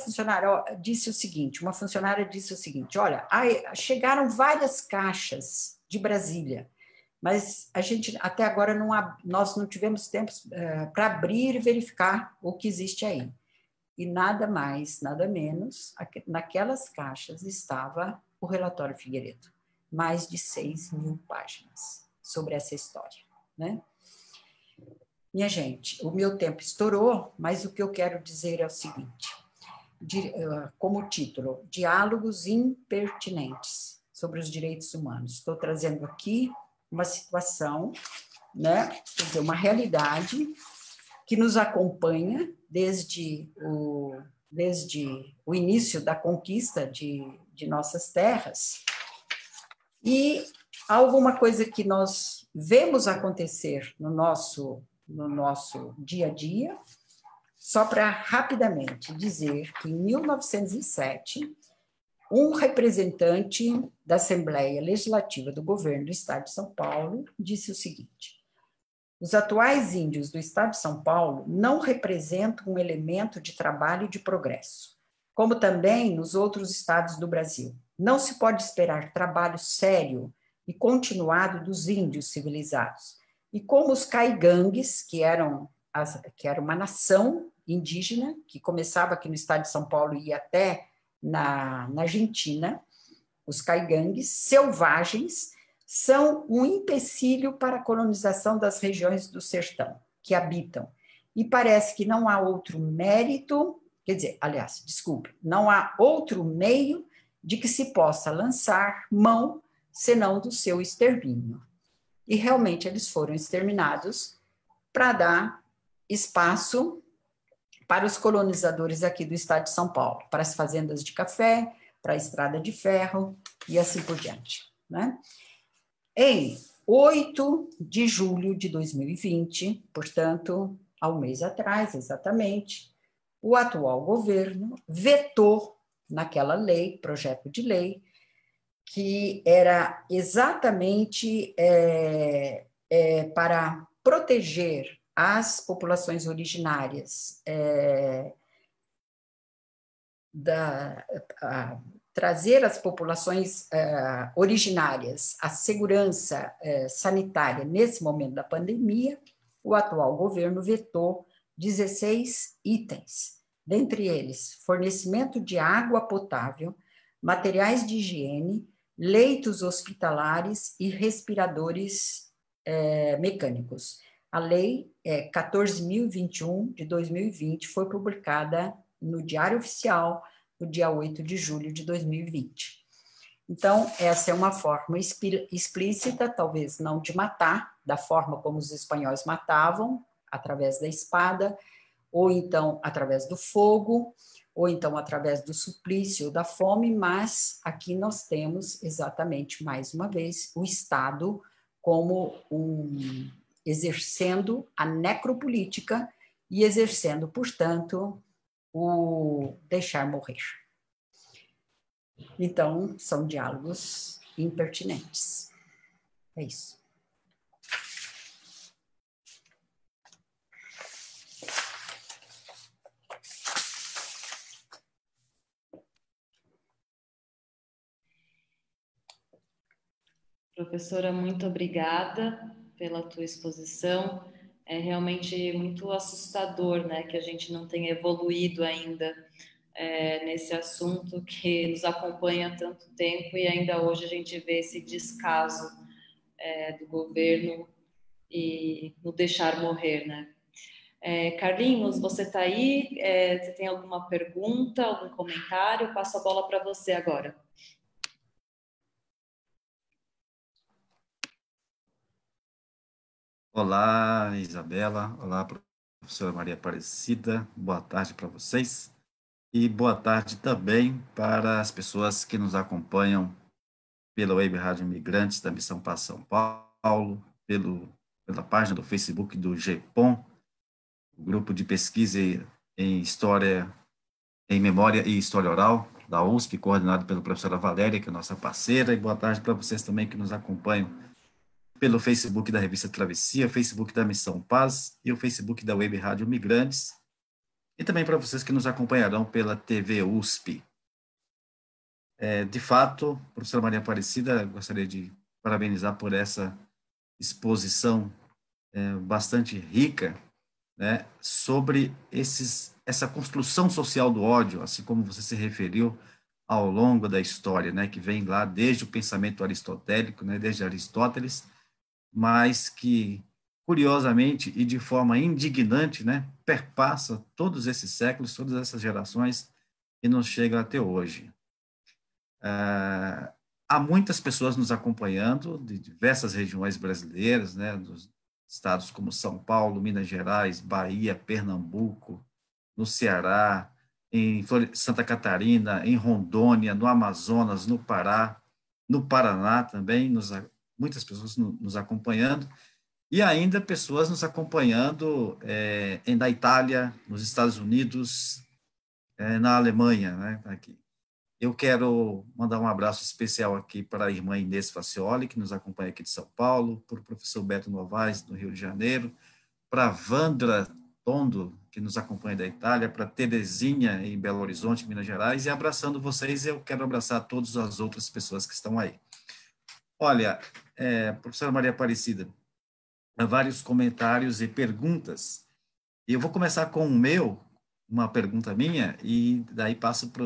disse o seguinte, uma funcionária disse o seguinte, olha, chegaram várias caixas de Brasília, mas a gente, até agora, nós não tivemos tempo para abrir e verificar o que existe aí. E nada mais, nada menos, naquelas caixas estava o relatório Figueiredo. Mais de 6.000 páginas sobre essa história, né? Minha gente, o meu tempo estourou, mas o que eu quero dizer é o seguinte, como título, Diálogos Impertinentes sobre os Direitos Humanos. Estou trazendo aqui uma situação, né, quer dizer, uma realidade que nos acompanha desde o início da conquista de nossas terras, e alguma coisa que nós vemos acontecer no nosso dia a dia, só para rapidamente dizer que em 1907, um representante da Assembleia Legislativa do Governo do Estado de São Paulo disse o seguinte: os atuais índios do Estado de São Paulo não representam um elemento de trabalho e de progresso, como também nos outros estados do Brasil. Não se pode esperar trabalho sério e continuado dos índios civilizados. E como os caigangues, que era uma nação indígena, que começava aqui no estado de São Paulo e ia até na Argentina, os caigangues selvagens são um empecilho para a colonização das regiões do sertão que habitam. E parece que não há outro mérito, quer dizer, aliás, desculpe, não há outro meio de que se possa lançar mão senão do seu extermínio. E realmente eles foram exterminados para dar espaço para os colonizadores aqui do estado de São Paulo, para as fazendas de café, para a estrada de ferro e assim por diante, né? Em 8 de julho de 2020, portanto, há um mês atrás, exatamente, o atual governo vetou naquela lei, projeto de lei, que era exatamente para proteger as populações originárias, trazer às populações originárias a segurança sanitária nesse momento da pandemia. O atual governo vetou 16 itens, dentre eles fornecimento de água potável, materiais de higiene, leitos hospitalares e respiradores mecânicos. A lei 14.021 de 2020 foi publicada no Diário Oficial no dia 8 de julho de 2020. Então, essa é uma forma explícita, talvez não de matar, da forma como os espanhóis matavam, através da espada, ou então através do fogo, ou então através do suplício ou da fome, mas aqui nós temos exatamente, mais uma vez, o Estado como exercendo a necropolítica e exercendo, portanto, o deixar morrer. Então, são diálogos impertinentes. É isso. Professora, muito obrigada pela tua exposição. É realmente muito assustador, né, que a gente não tenha evoluído ainda nesse assunto que nos acompanha há tanto tempo e ainda hoje a gente vê esse descaso do governo e no deixar morrer, né? Carlinhos, você está aí? Você tem alguma pergunta, algum comentário? Eu passo a bola para você agora. Olá, Isabela. Olá, professora Maria Aparecida. Boa tarde para vocês. E boa tarde também para as pessoas que nos acompanham pela Web Rádio Imigrantes da Missão Paz São Paulo, pela página do Facebook do GEPOM, o grupo de pesquisa em História, em Memória e História Oral da USP, coordenado pela professora Valéria, que é nossa parceira. E boa tarde para vocês também que nos acompanham pelo Facebook da Revista Travessia, Facebook da Missão Paz e o Facebook da Web Rádio Migrantes, e também para vocês que nos acompanharão pela TV USP. De fato, professora Maria Aparecida, gostaria de parabenizar por essa exposição bastante rica, né, sobre essa construção social do ódio, assim como você se referiu ao longo da história, né, que vem lá desde o pensamento aristotélico, né, desde Aristóteles, mas que, curiosamente e de forma indignante, né, perpassa todos esses séculos, todas essas gerações e nos chega até hoje. Há muitas pessoas nos acompanhando de diversas regiões brasileiras, né, dos estados como São Paulo, Minas Gerais, Bahia, Pernambuco, no Ceará, em Santa Catarina, em Rondônia, no Amazonas, no Pará, no Paraná também, muitas pessoas nos acompanhando, e ainda pessoas nos acompanhando na Itália, nos Estados Unidos, na Alemanha, né, aqui. Eu quero mandar um abraço especial aqui para a irmã Inês Facioli, que nos acompanha aqui de São Paulo, para o professor Beto Novaes, do Rio de Janeiro, para a Vandra Tondo, que nos acompanha da Itália, para Terezinha, em Belo Horizonte, Minas Gerais, e abraçando vocês, eu quero abraçar todas as outras pessoas que estão aí. Olha, professora Maria Aparecida, há vários comentários e perguntas, e eu vou começar com uma pergunta minha, e daí passo para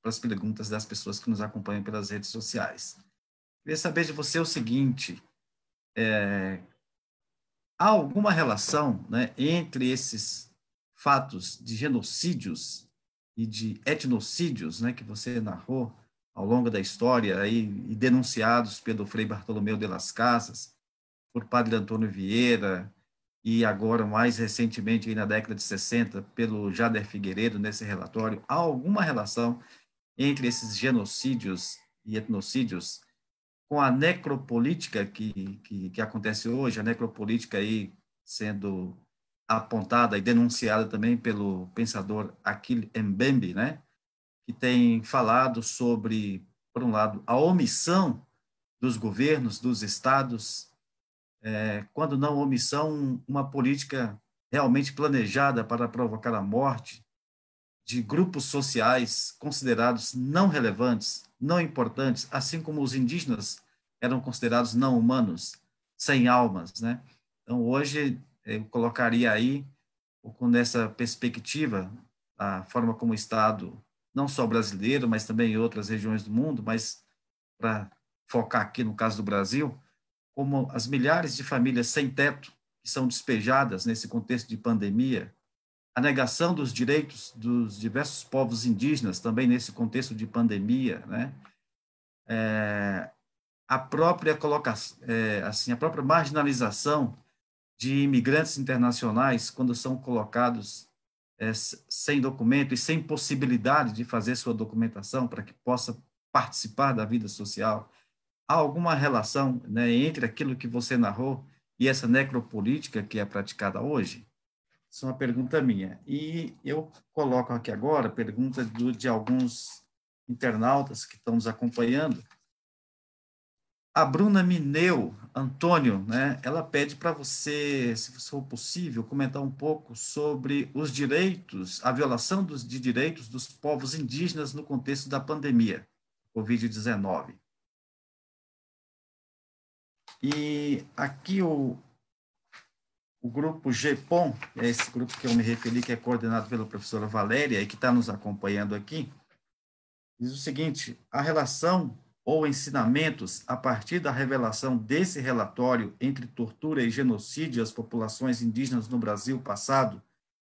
as perguntas das pessoas que nos acompanham pelas redes sociais. Queria saber de você o seguinte: há alguma relação, né, entre esses fatos de genocídios e de etnocídios, né, que você narrou ao longo da história aí, e denunciados pelo Frei Bartolomeu de las Casas, por Padre Antônio Vieira, e agora, mais recentemente, aí na década de 60, pelo Jader Figueiredo, nesse relatório? Há alguma relação entre esses genocídios e etnocídios com a necropolítica que acontece hoje, a necropolítica aí sendo apontada e denunciada também pelo pensador Achille Mbembe, né, que tem falado sobre, por um lado, a omissão dos governos, dos estados, quando não omissão, uma política realmente planejada para provocar a morte de grupos sociais considerados não relevantes, não importantes, assim como os indígenas eram considerados não humanos, sem almas, né? Então, hoje, eu colocaria aí, com nessa perspectiva, a forma como o Estado, não só brasileiro, mas também em outras regiões do mundo, mas para focar aqui no caso do Brasil, como as milhares de famílias sem teto que são despejadas nesse contexto de pandemia, a negação dos direitos dos diversos povos indígenas, também nesse contexto de pandemia, né? A própria colocação, assim, a própria marginalização de imigrantes internacionais quando são colocados sem documento e sem possibilidade de fazer sua documentação para que possa participar da vida social. Há alguma relação, né, entre aquilo que você narrou e essa necropolítica que é praticada hoje? Isso é uma pergunta minha. E eu coloco aqui agora pergunta de alguns internautas que estão nos acompanhando. A Bruna Mineu Antônio, né, ela pede para você, se for possível, comentar um pouco sobre os direitos, a violação de direitos dos povos indígenas no contexto da pandemia, Covid-19. E aqui o grupo GEPOM, é esse grupo que eu me referi, que é coordenado pela professora Valéria e que está nos acompanhando aqui, diz o seguinte: a relação ou ensinamentos a partir da revelação desse relatório entre tortura e genocídio às populações indígenas no Brasil passado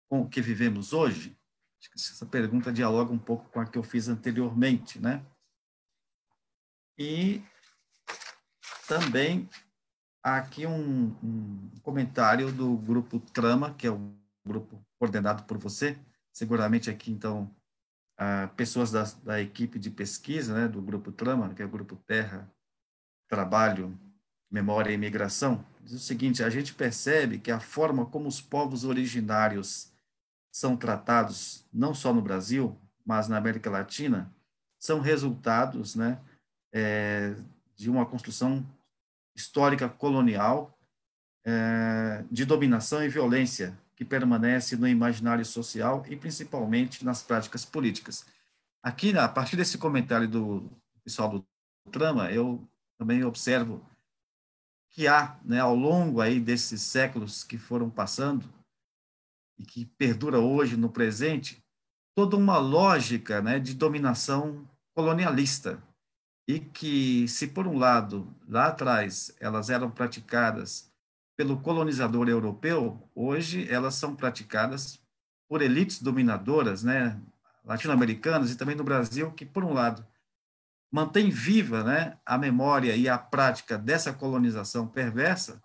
com o que vivemos hoje? Acho que essa pergunta dialoga um pouco com a que eu fiz anteriormente, né? E também há aqui um comentário do grupo Trama, que é o grupo coordenado por você, seguramente aqui, então, pessoas da equipe de pesquisa, né, do grupo Trama, que é o grupo Terra, Trabalho, Memória e Imigração, diz o seguinte: a gente percebe que a forma como os povos originários são tratados, não só no Brasil, mas na América Latina, são resultados, né, de uma construção histórica colonial, de dominação e violência que permanece no imaginário social e principalmente nas práticas políticas. Aqui, a partir desse comentário do pessoal do Trama, eu também observo que há, né, ao longo aí desses séculos que foram passando e que perdura hoje no presente, toda uma lógica, né, de dominação colonialista, e que, se por um lado, lá atrás, elas eram praticadas pelo colonizador europeu, hoje elas são praticadas por elites dominadoras, né, latino-americanas e também no Brasil, que, por um lado, mantém viva, né, a memória e a prática dessa colonização perversa,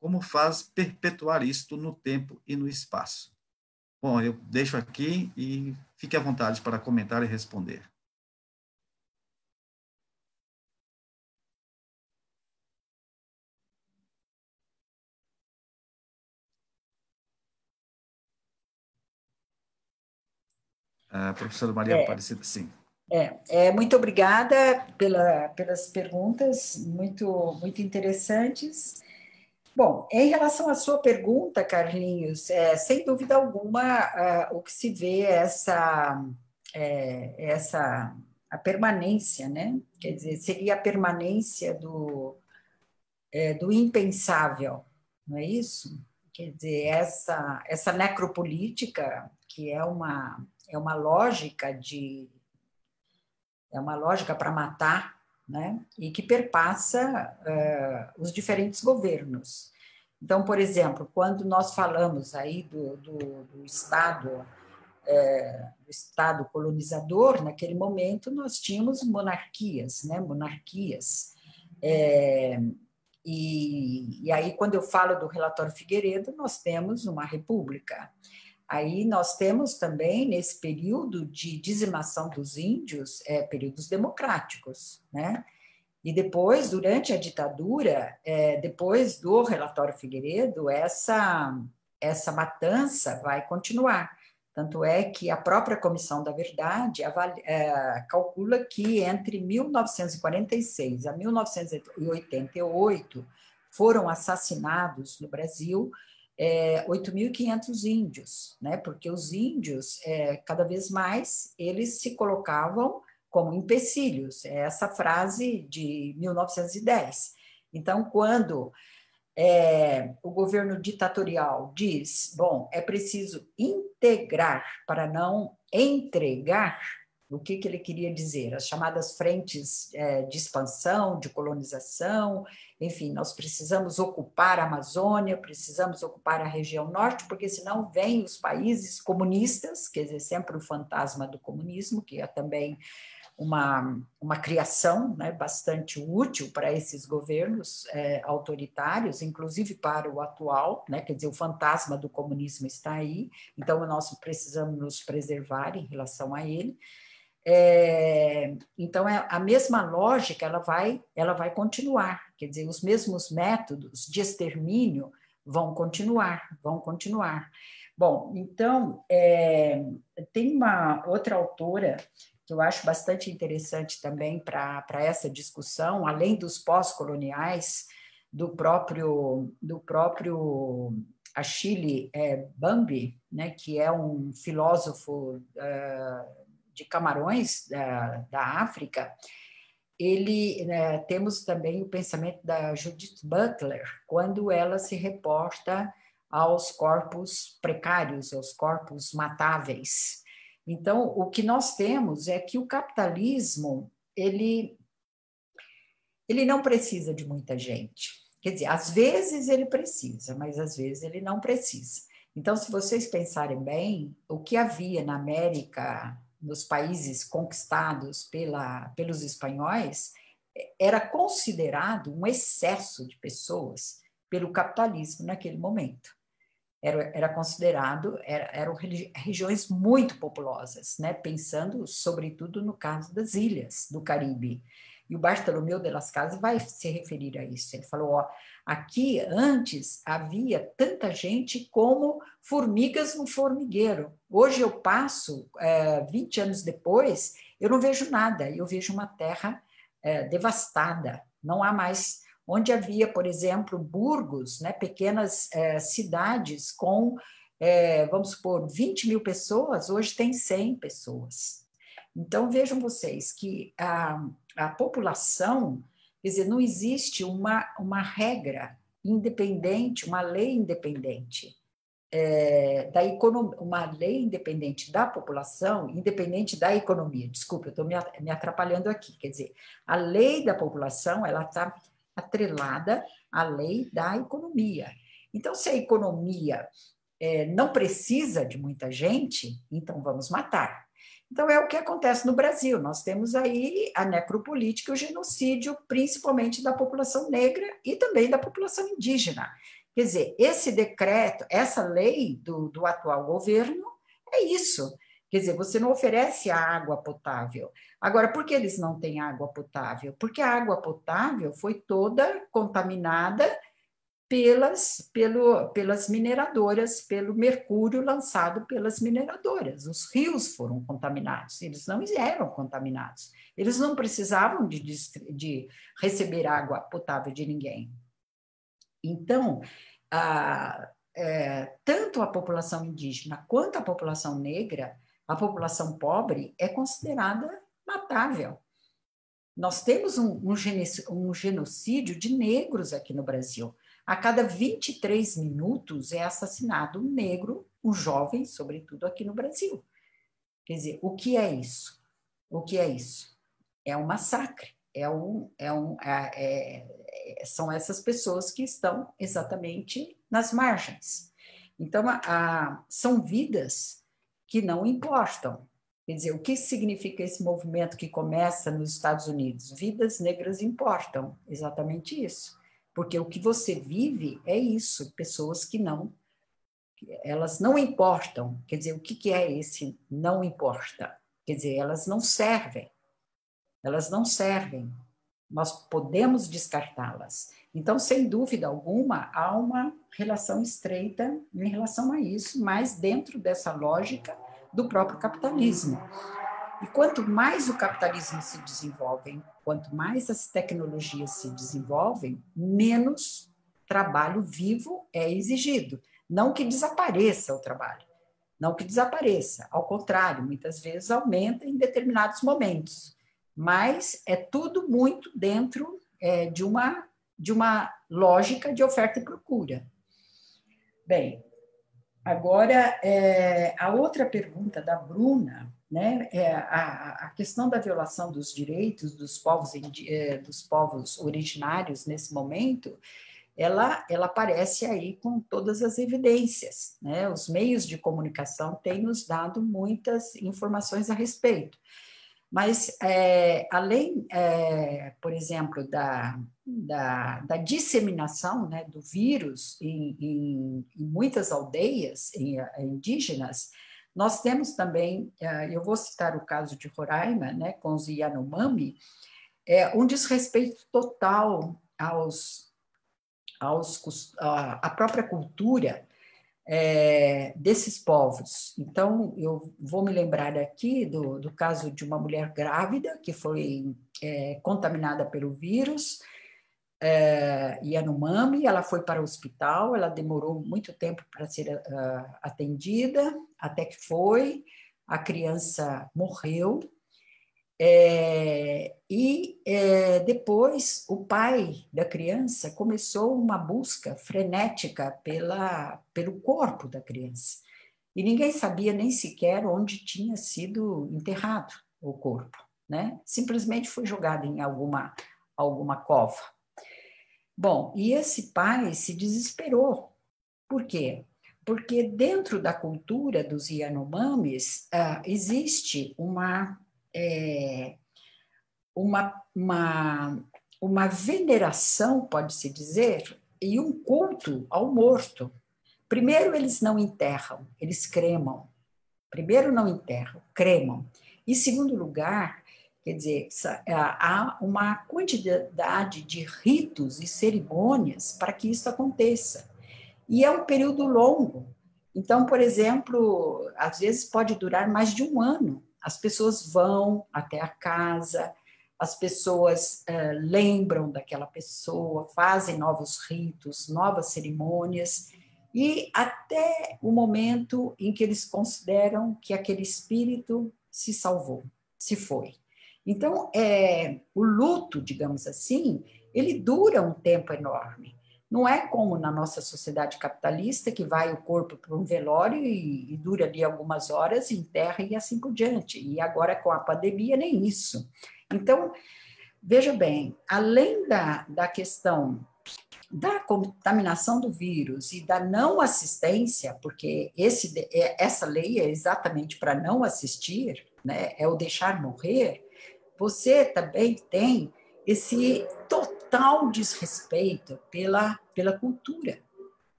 como faz perpetuar isto no tempo e no espaço. Bom, eu deixo aqui e fique à vontade para comentar e responder. A professora Maria Aparecida, sim. Muito obrigada pelas perguntas, muito interessantes. Bom, em relação à sua pergunta, Carlinhos, sem dúvida alguma, o que se vê é a permanência, né? Quer dizer, seria a permanência do impensável, não é isso? Quer dizer, essa necropolítica, que é uma lógica para matar, né? E que perpassa os diferentes governos. Então, por exemplo, quando nós falamos aí do Estado colonizador, naquele momento nós tínhamos monarquias, né? Monarquias. E aí, quando eu falo do relatório Figueiredo, nós temos uma república. Aí nós temos também, nesse período de dizimação dos índios, períodos democráticos, né? E depois, durante a ditadura, depois do relatório Figueiredo, essa matança vai continuar. Tanto é que a própria Comissão da Verdade calcula que entre 1946 a 1988 foram assassinados no Brasil 8.500 índios, né? Porque os índios, cada vez mais, eles se colocavam como empecilhos, é essa frase de 1910. Então, quando o governo ditatorial diz, bom, é preciso integrar para não entregar, o que ele queria dizer? As chamadas frentes de expansão, de colonização, enfim, nós precisamos ocupar a Amazônia, precisamos ocupar a região norte, porque senão vêm os países comunistas, quer dizer, sempre o fantasma do comunismo, que é também uma criação, né, bastante útil para esses governos autoritários, inclusive para o atual, né, quer dizer, o fantasma do comunismo está aí, então nós precisamos nos preservar em relação a ele. Então, a mesma lógica ela vai continuar, quer dizer, os mesmos métodos de extermínio vão continuar. Bom, então, tem uma outra autora que eu acho bastante interessante também para essa discussão, além dos pós-coloniais, do próprio Achille Mbembe, né, que é um filósofo de Camarões, da África. Temos também o pensamento da Judith Butler, quando ela se reporta aos corpos precários, aos corpos matáveis. Então, o que nós temos é que o capitalismo, ele não precisa de muita gente. Quer dizer, às vezes ele precisa, mas às vezes ele não precisa. Então, se vocês pensarem bem, o que havia na América, nos países conquistados pelos espanhóis, era considerado um excesso de pessoas pelo capitalismo naquele momento. Era considerado, eram regiões muito populosas, né? Pensando sobretudo no caso das ilhas do Caribe. E o Bartolomeu de las Casas vai se referir a isso. Ele falou, aqui antes havia tanta gente como formigas no formigueiro. Hoje eu passo, 20 anos depois, eu não vejo nada, eu vejo uma terra devastada, não há mais. Onde havia, por exemplo, burgos, né, pequenas cidades com, vamos supor, 20.000 pessoas, hoje tem 100 pessoas. Então, vejam vocês que a população, quer dizer, não existe uma regra independente, uma lei independente. uma lei independente da população, independente da economia. Desculpa, eu estou me atrapalhando aqui. Quer dizer, a lei da população ela está atrelada à lei da economia. Então, se a economia não precisa de muita gente, então vamos matar. Então, é o que acontece no Brasil. Nós temos aí a necropolítica e o genocídio, principalmente da população negra e também da população indígena. Quer dizer, esse decreto, essa lei do atual governo é isso. Quer dizer, você não oferece a água potável. Agora, por que eles não têm água potável? Porque a água potável foi toda contaminada pelas mineradoras, pelo mercúrio lançado pelas mineradoras. Os rios foram contaminados, eles não eram contaminados. Eles não precisavam de receber água potável de ninguém. Então, tanto a população indígena quanto a população negra, a população pobre é considerada matável. Nós temos um genocídio de negros aqui no Brasil. A cada 23 minutos é assassinado um negro, um jovem, sobretudo aqui no Brasil. Quer dizer, o que é isso? O que é isso? É um massacre. São essas pessoas que estão exatamente nas margens. Então, são vidas que não importam. Quer dizer, o que significa esse movimento que começa nos Estados Unidos? Vidas negras importam, exatamente isso. Porque o que você vive é isso, pessoas que elas não importam. Quer dizer, o que é esse não importa? Quer dizer, elas não servem. Elas não servem. Nós podemos descartá-las. Então, sem dúvida alguma, há uma relação estreita em relação a isso, mas dentro dessa lógica do próprio capitalismo. E quanto mais o capitalismo se desenvolve, quanto mais as tecnologias se desenvolvem, menos trabalho vivo é exigido. Não que desapareça o trabalho, não que desapareça, ao contrário, muitas vezes aumenta em determinados momentos, mas é tudo muito dentro de uma lógica de oferta e procura. Bem, agora, a outra pergunta da Bruna, né, a questão da violação dos direitos dos povos originários nesse momento, ela aparece aí com todas as evidências, né? Os meios de comunicação têm nos dado muitas informações a respeito. Mas, além, por exemplo, da disseminação, né, do vírus em muitas aldeias indígenas, nós temos também, eu vou citar o caso de Roraima, né, com os Yanomami, um desrespeito total à própria cultura desses povos. Então, eu vou me lembrar aqui do caso de uma mulher grávida que foi contaminada pelo vírus Yanomami, ela foi para o hospital, ela demorou muito tempo para ser atendida, até que a criança morreu, depois o pai da criança começou uma busca frenética pelo corpo da criança. E ninguém sabia nem sequer onde tinha sido enterrado o corpo, né? Simplesmente foi jogado em alguma cova. Bom, e esse pai se desesperou. Por quê? Porque dentro da cultura dos Yanomamis existe uma veneração, pode-se dizer, e um culto ao morto. Primeiro, eles não enterram, eles cremam. Primeiro, não enterram, cremam. Em segundo lugar, quer dizer, há uma quantidade de ritos e cerimônias para que isso aconteça. E é um período longo. Então, por exemplo, às vezes pode durar mais de um ano. As pessoas vão até a casa, as pessoas lembram daquela pessoa, fazem novos ritos, novas cerimônias, e até o momento em que eles consideram que aquele espírito se salvou, se foi. Então, o luto, digamos assim, ele dura um tempo enorme, Não é como na nossa sociedade capitalista, que vai o corpo para um velório e dura ali algumas horas, enterra e assim por diante. E agora, com a pandemia, nem isso. Então, veja bem, além da questão da contaminação do vírus e da não assistência, porque essa lei é exatamente para não assistir, né, é o deixar morrer, você também tem esse total desrespeito pela cultura.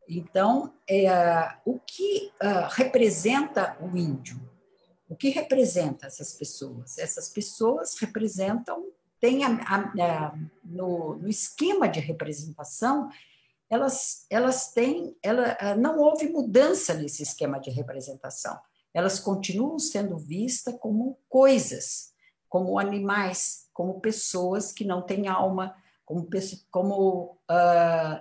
Então, o que representa o índio? O que representa essas pessoas? Essas pessoas representam, no esquema de representação, não houve mudança nesse esquema de representação. Elas continuam sendo vistas como coisas, como animais, como pessoas que não têm alma, como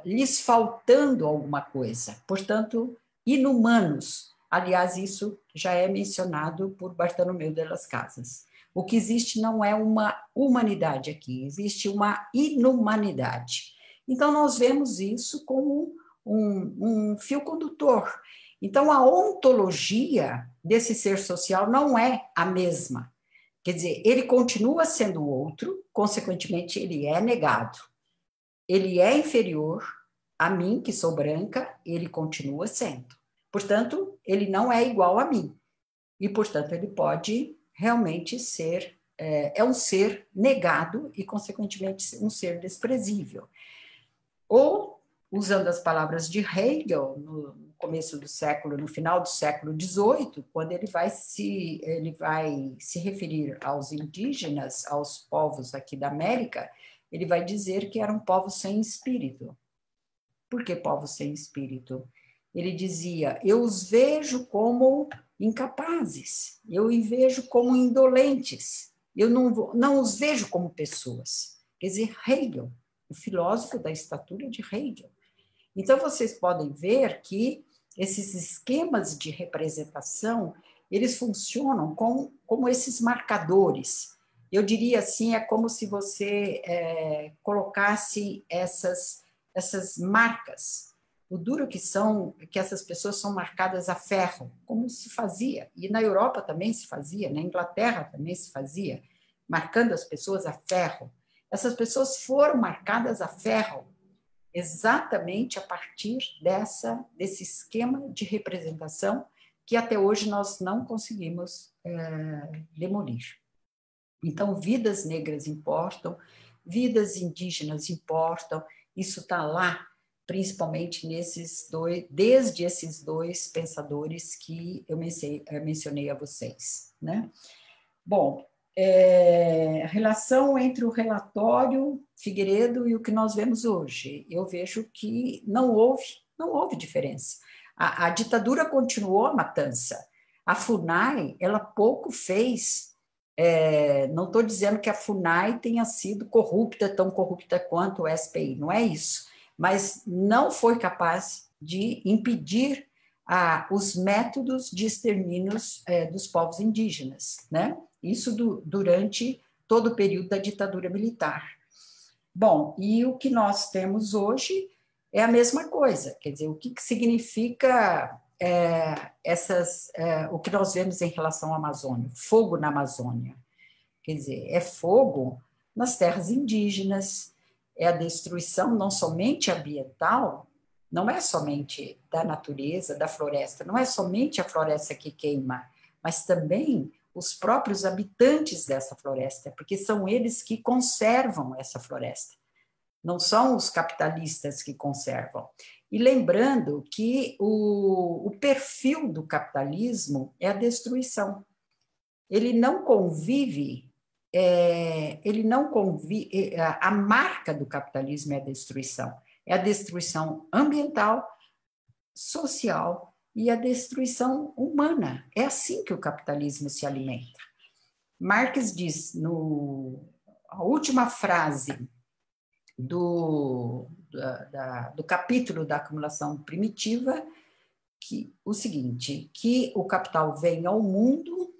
lhes faltando alguma coisa. Portanto, inumanos. Aliás, isso já é mencionado por Bartolomeu de las Casas. O que existe não é uma humanidade aqui, existe uma inumanidade. Então, nós vemos isso como um fio condutor. Então, a ontologia desse ser social não é a mesma. Quer dizer, ele continua sendo outro, consequentemente, ele é negado. Ele é inferior a mim, que sou branca, ele continua sendo. Portanto, ele não é igual a mim. E, portanto, ele pode realmente ser, um ser negado e, consequentemente, um ser desprezível. Ou, usando as palavras de Hegel, no começo do século, no final do século XVIII, quando ele vai se referir aos indígenas, aos povos aqui da América, ele vai dizer que eram povos sem espírito. Por que povos sem espírito? Ele dizia, eu os vejo como incapazes, eu os vejo como indolentes, eu não os vejo como pessoas. Quer dizer, Hegel, o filósofo da estatura de Hegel. Então, vocês podem ver que esses esquemas de representação, eles funcionam como esses marcadores. Eu diria assim, é como se você colocasse essas marcas. O duro que essas pessoas são marcadas a ferro, como se fazia. E na Europa também se fazia, na Inglaterra também se fazia, marcando as pessoas a ferro. Essas pessoas foram marcadas a ferro exatamente a partir desse esquema de representação que até hoje nós não conseguimos demolir. Então, vidas negras importam, vidas indígenas importam, isso está lá, principalmente desde esses dois pensadores que eu mencionei a vocês, né? Bom, a relação entre o relatório Figueiredo e o que nós vemos hoje, eu vejo que não houve diferença. A ditadura continuou a matança. A FUNAI, ela pouco fez. Não estou dizendo que a FUNAI tenha sido corrupta, tão corrupta quanto o SPI, não é isso, mas não foi capaz de impedir os métodos de extermínios dos povos indígenas, né? Isso durante todo o período da ditadura militar. Bom, e o que nós temos hoje é a mesma coisa, quer dizer, o que significa o que nós vemos em relação à Amazônia, fogo na Amazônia. Quer dizer, é fogo nas terras indígenas, é a destruição não somente ambiental, não é somente da natureza, da floresta, não é somente a floresta que queima, mas também os próprios habitantes dessa floresta, porque são eles que conservam essa floresta, não são os capitalistas que conservam. E lembrando que o perfil do capitalismo é a destruição. Ele não convive, a marca do capitalismo é a destruição ambiental, social e a destruição humana. É assim que o capitalismo se alimenta. Marx diz, a última frase do capítulo da acumulação primitiva, o seguinte, que o capital vem ao mundo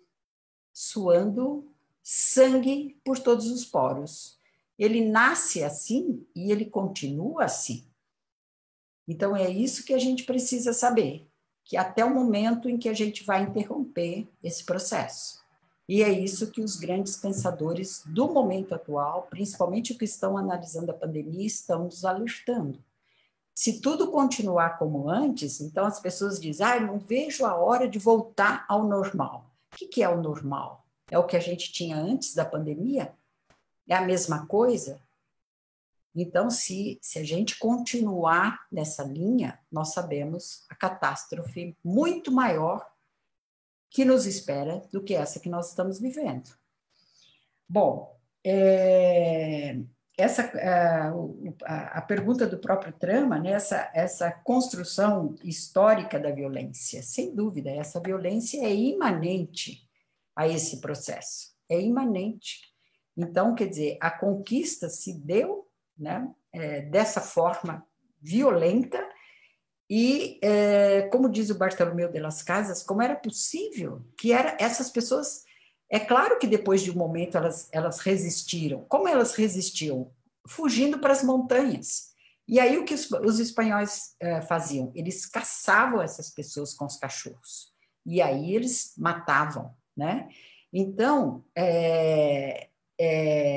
suando sangue por todos os poros. Ele nasce assim e ele continua assim. Então, é isso que a gente precisa saber, que até o momento em que a gente vai interromper esse processo. E é isso que os grandes pensadores do momento atual, principalmente os que estão analisando a pandemia, estão nos alertando. Se tudo continuar como antes, então as pessoas dizem, não vejo a hora de voltar ao normal. O que é o normal? É o que a gente tinha antes da pandemia? É a mesma coisa? Então, se a gente continuar nessa linha, nós sabemos a catástrofe muito maior que nos espera do que essa que nós estamos vivendo. Bom, a pergunta do próprio Trama, né, essa construção histórica da violência, sem dúvida, essa violência é imanente a esse processo, é imanente. Então, quer dizer, a conquista se deu, né, dessa forma violenta e, como diz o Bartolomeu de las Casas, como era possível que essas pessoas... É claro que depois de um momento elas resistiram. Como elas resistiam? Fugindo para as montanhas. E aí o que os espanhóis faziam? Eles caçavam essas pessoas com os cachorros. E aí eles matavam, né? Então,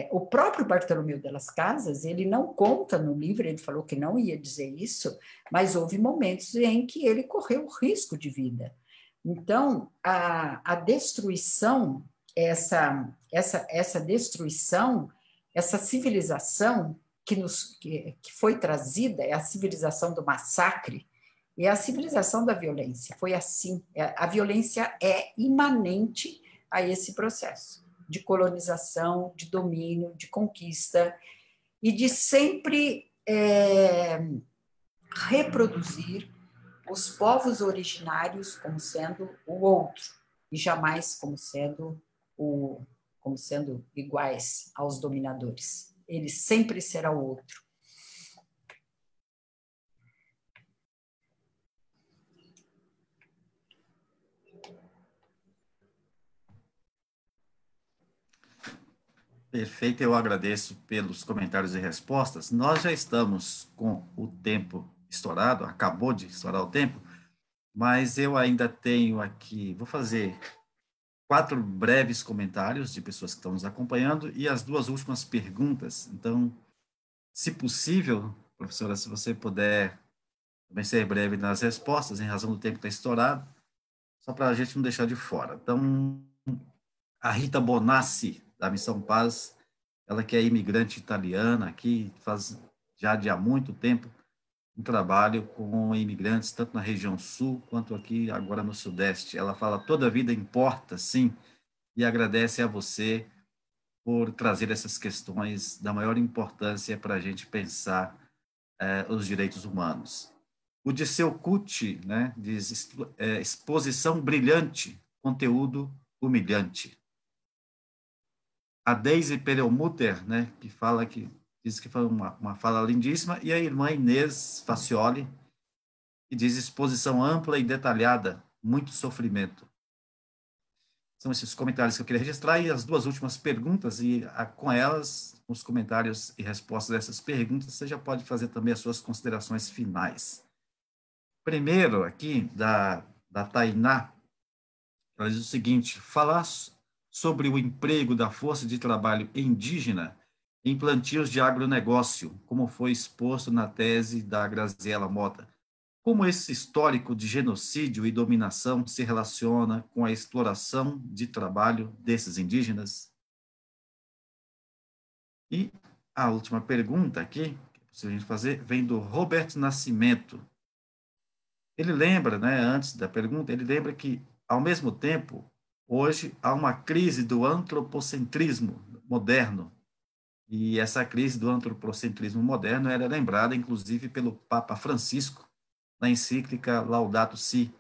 o próprio Bartolomeu de las Casas, ele não conta no livro, ele falou que não ia dizer isso, mas houve momentos em que ele correu risco de vida. Então, a destruição, essa destruição, essa civilização que foi trazida, é a civilização do massacre, é a civilização da violência. Foi assim. A violência é imanente a esse processo de colonização, de domínio, de conquista, e de sempre reproduzir os povos originários como sendo o outro, e jamais como sendo iguais aos dominadores. Ele sempre será o outro. Perfeito, eu agradeço pelos comentários e respostas. Nós já estamos com o tempo estourado, acabou de estourar o tempo, mas eu ainda tenho aqui, vou fazer 4 breves comentários de pessoas que estão nos acompanhando e as 2 últimas perguntas. Então, se possível, professora, se você puder também ser breve nas respostas, em razão do tempo que está estourado, só para a gente não deixar de fora. Então, a Rita Bonassi, da Missão Paz, ela que é imigrante italiana aqui, faz já de há muito tempo um trabalho com imigrantes, tanto na região sul, quanto aqui agora no sudeste. Ela fala, toda vida importa, sim, e agradece a você por trazer essas questões da maior importância para a gente pensar os direitos humanos. O Dirceu Cucci, né, diz, exposição brilhante, conteúdo humilhante. A Daisy Perelmutter, né, que diz que foi uma fala lindíssima, e a irmã Inês Facioli, que diz exposição ampla e detalhada, muito sofrimento. São esses comentários que eu queria registrar, e as 2 últimas perguntas, e com elas, os comentários e respostas dessas perguntas, você já pode fazer também as suas considerações finais. Primeiro, aqui, da Tainá, ela diz o seguinte, falar sobre o emprego da força de trabalho indígena em plantios de agronegócio, como foi exposto na tese da Graziela Mota. Como esse histórico de genocídio e dominação se relaciona com a exploração de trabalho desses indígenas? E a última pergunta aqui, que é possível a gente fazer, vem do Robert Nascimento. Ele lembra, né, antes da pergunta, ele lembra que, ao mesmo tempo, hoje há uma crise do antropocentrismo moderno. E essa crise do antropocentrismo moderno era lembrada, inclusive, pelo Papa Francisco, na encíclica Laudato Si.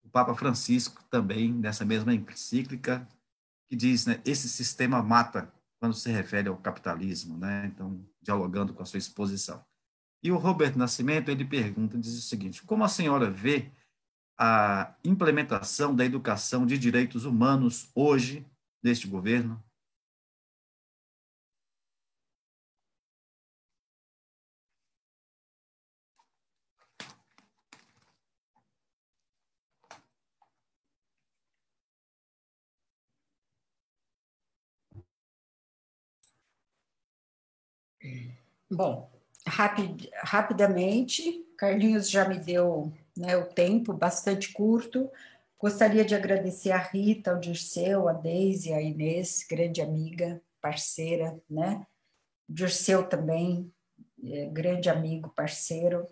O Papa Francisco também, nessa mesma encíclica, que diz, né, esse sistema mata, quando se refere ao capitalismo, né? Então, dialogando com a sua exposição. E o Robert Nascimento, ele pergunta, diz o seguinte, como a senhora vê a implementação da educação de direitos humanos hoje, neste governo? Bom, rapidamente, Carlinhos já me deu, né, o tempo bastante curto. Gostaria de agradecer a Rita, ao Dirceu, a Deise, a Inês, grande amiga, parceira, né? O Dirceu também, grande amigo, parceiro,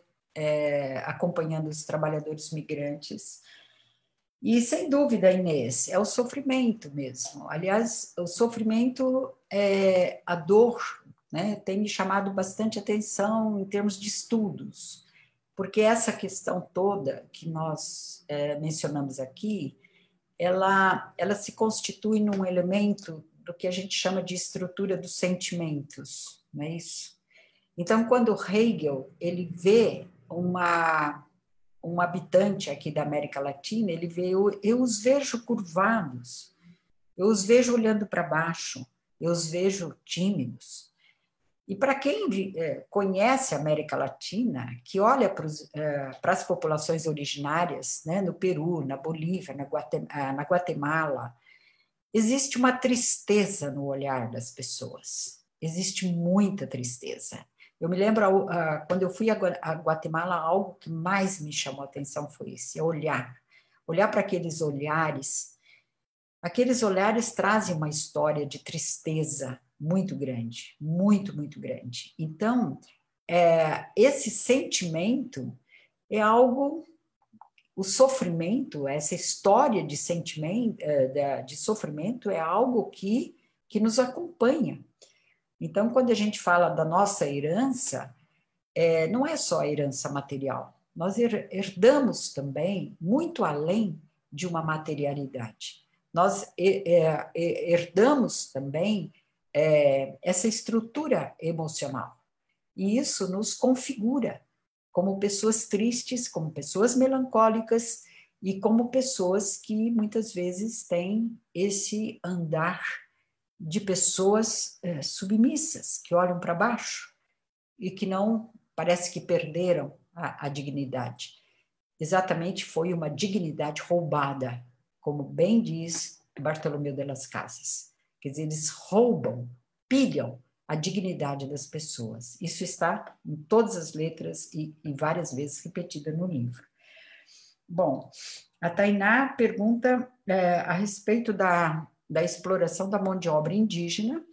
acompanhando os trabalhadores migrantes. E, sem dúvida, Inês, é o sofrimento mesmo. Aliás, o sofrimento, a dor, né, tem me chamado bastante atenção em termos de estudos, porque essa questão toda que nós mencionamos aqui, ela se constitui num elemento do que a gente chama de estrutura dos sentimentos, não é isso? Então, quando Hegel ele vê um habitante aqui da América Latina, ele vê, eu os vejo curvados, eu os vejo olhando para baixo, eu os vejo tímidos. E para quem conhece a América Latina, que olha para as populações originárias, né, no Peru, na Bolívia, na Guatemala, existe uma tristeza no olhar das pessoas, existe muita tristeza. Eu me lembro, quando eu fui a Guatemala, algo que mais me chamou a atenção foi esse, olhar para aqueles olhares. Aqueles olhares trazem uma história de tristeza muito grande, muito, muito grande. Então, esse sentimento é algo, o sofrimento, essa história de sentimento, de sofrimento é algo que nos acompanha. Então, quando a gente fala da nossa herança, não é só a herança material. Nós herdamos também muito além de uma materialidade. Nós herdamos também essa estrutura emocional. E isso nos configura como pessoas tristes, como pessoas melancólicas e como pessoas que muitas vezes têm esse andar de pessoas submissas, que olham para baixo e que não parece que perderam a dignidade. Exatamente, foi uma dignidade roubada, como bem diz Bartolomeu de las Casas. Quer dizer, eles roubam, pilham a dignidade das pessoas. Isso está em todas as letras e várias vezes repetida no livro. Bom, a Tainá pergunta a respeito da exploração da mão de obra indígena.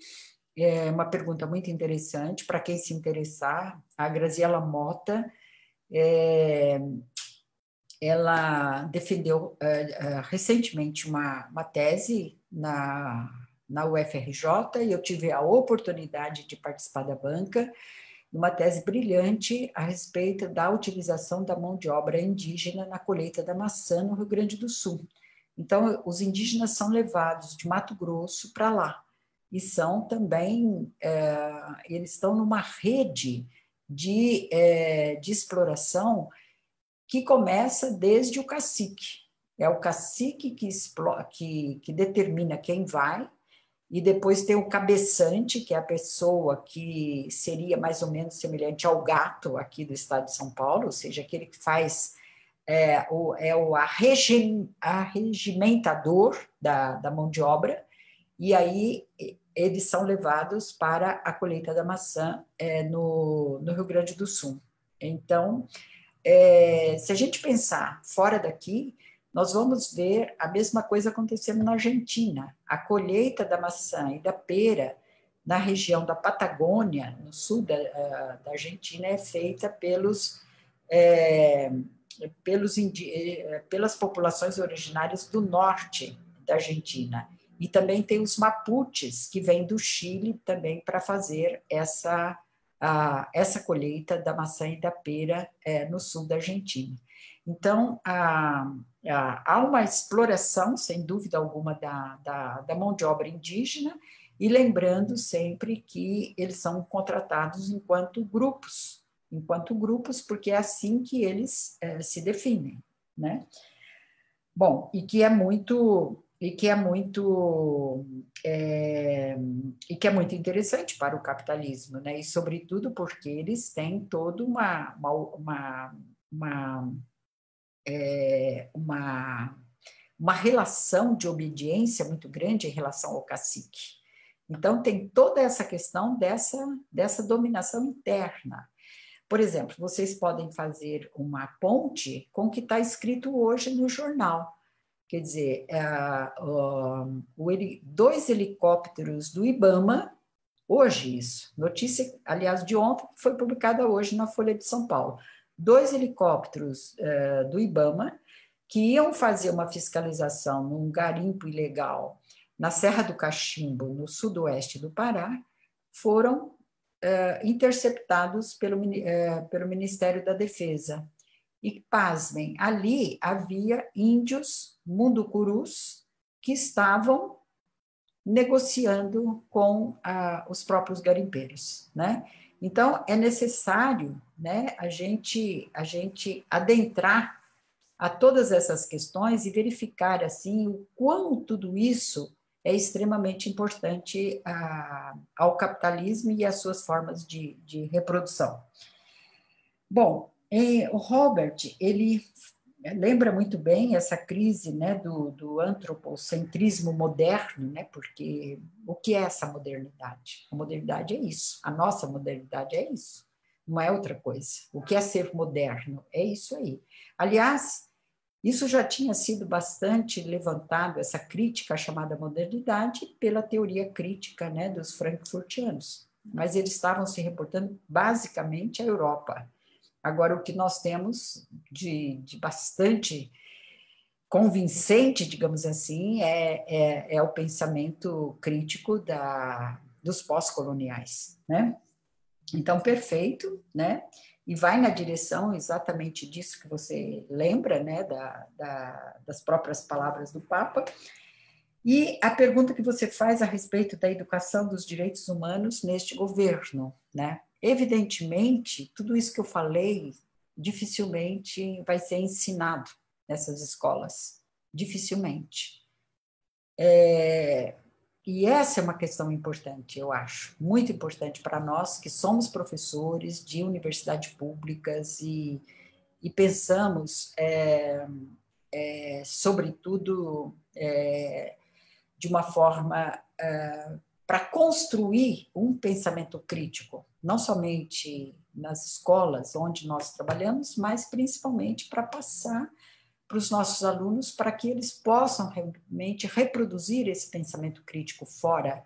É uma pergunta muito interessante para quem se interessar. A Graziela Mota, ela defendeu recentemente uma tese na UFRJ e eu tive a oportunidade de participar da banca, uma tese brilhante a respeito da utilização da mão de obra indígena na colheita da maçã no Rio Grande do Sul. Então, os indígenas são levados de Mato Grosso para lá e são também, eles estão numa rede de exploração que começa desde o cacique. É o cacique que determina quem vai, e depois tem o cabeçante, que é a pessoa que seria mais ou menos semelhante ao gato aqui do estado de São Paulo, ou seja, aquele que faz o arregimentador da mão de obra, e aí eles são levados para a colheita da maçã no Rio Grande do Sul. Então, se a gente pensar fora daqui, nós vamos ver a mesma coisa acontecendo na Argentina. A colheita da maçã e da pera na região da Patagônia, no sul da Argentina, é feita pelas populações originárias do norte da Argentina. E também tem os mapuches, que vêm do Chile também para fazer essa colheita da maçã e da pera no sul da Argentina. Então, há uma exploração, sem dúvida alguma, da mão de obra indígena, e lembrando sempre que eles são contratados enquanto grupos, porque é assim que eles se definem, né? Bom, e que é muito interessante para o capitalismo, né? E sobretudo porque eles têm toda uma relação de obediência muito grande em relação ao cacique. Então, tem toda essa questão dessa dominação interna. Por exemplo, vocês podem fazer uma ponte com o que está escrito hoje no jornal. Quer dizer, 2 helicópteros do IBAMA, hoje isso, notícia, aliás, de ontem, foi publicada hoje na Folha de São Paulo. 2 helicópteros do IBAMA que iam fazer uma fiscalização num garimpo ilegal na Serra do Cachimbo, no sudoeste do Pará, foram interceptados pelo Ministério da Defesa. E, pasmem, ali havia índios munducurus que estavam negociando com os próprios garimpeiros, né? Então, é necessário, né, a gente adentrar a todas essas questões e verificar, assim, o quão tudo isso é extremamente importante ao capitalismo e às suas formas de reprodução. Bom, o Robert, ele lembra muito bem essa crise, né, do antropocentrismo moderno, né, porque o que é essa modernidade? A modernidade é isso, a nossa modernidade é isso, não é outra coisa. O que é ser moderno? É isso aí. Aliás, isso já tinha sido bastante levantado, essa crítica chamada modernidade, pela teoria crítica, né, dos frankfurtianos, mas eles estavam se reportando basicamente à Europa. Agora, o que nós temos de bastante convincente, digamos assim, é o pensamento crítico dos pós-coloniais, né? Então, perfeito, né? E vai na direção exatamente disso que você lembra, né? Das próprias palavras do Papa. E a pergunta que você faz a respeito da educação dos direitos humanos neste governo, né? Evidentemente, tudo isso que eu falei dificilmente vai ser ensinado nessas escolas, dificilmente. E essa é uma questão importante, eu acho, muito importante para nós que somos professores de universidades públicas e pensamos, sobretudo, de uma forma para construir um pensamento crítico, não somente nas escolas onde nós trabalhamos, mas principalmente para passar para os nossos alunos, para que eles possam realmente reproduzir esse pensamento crítico fora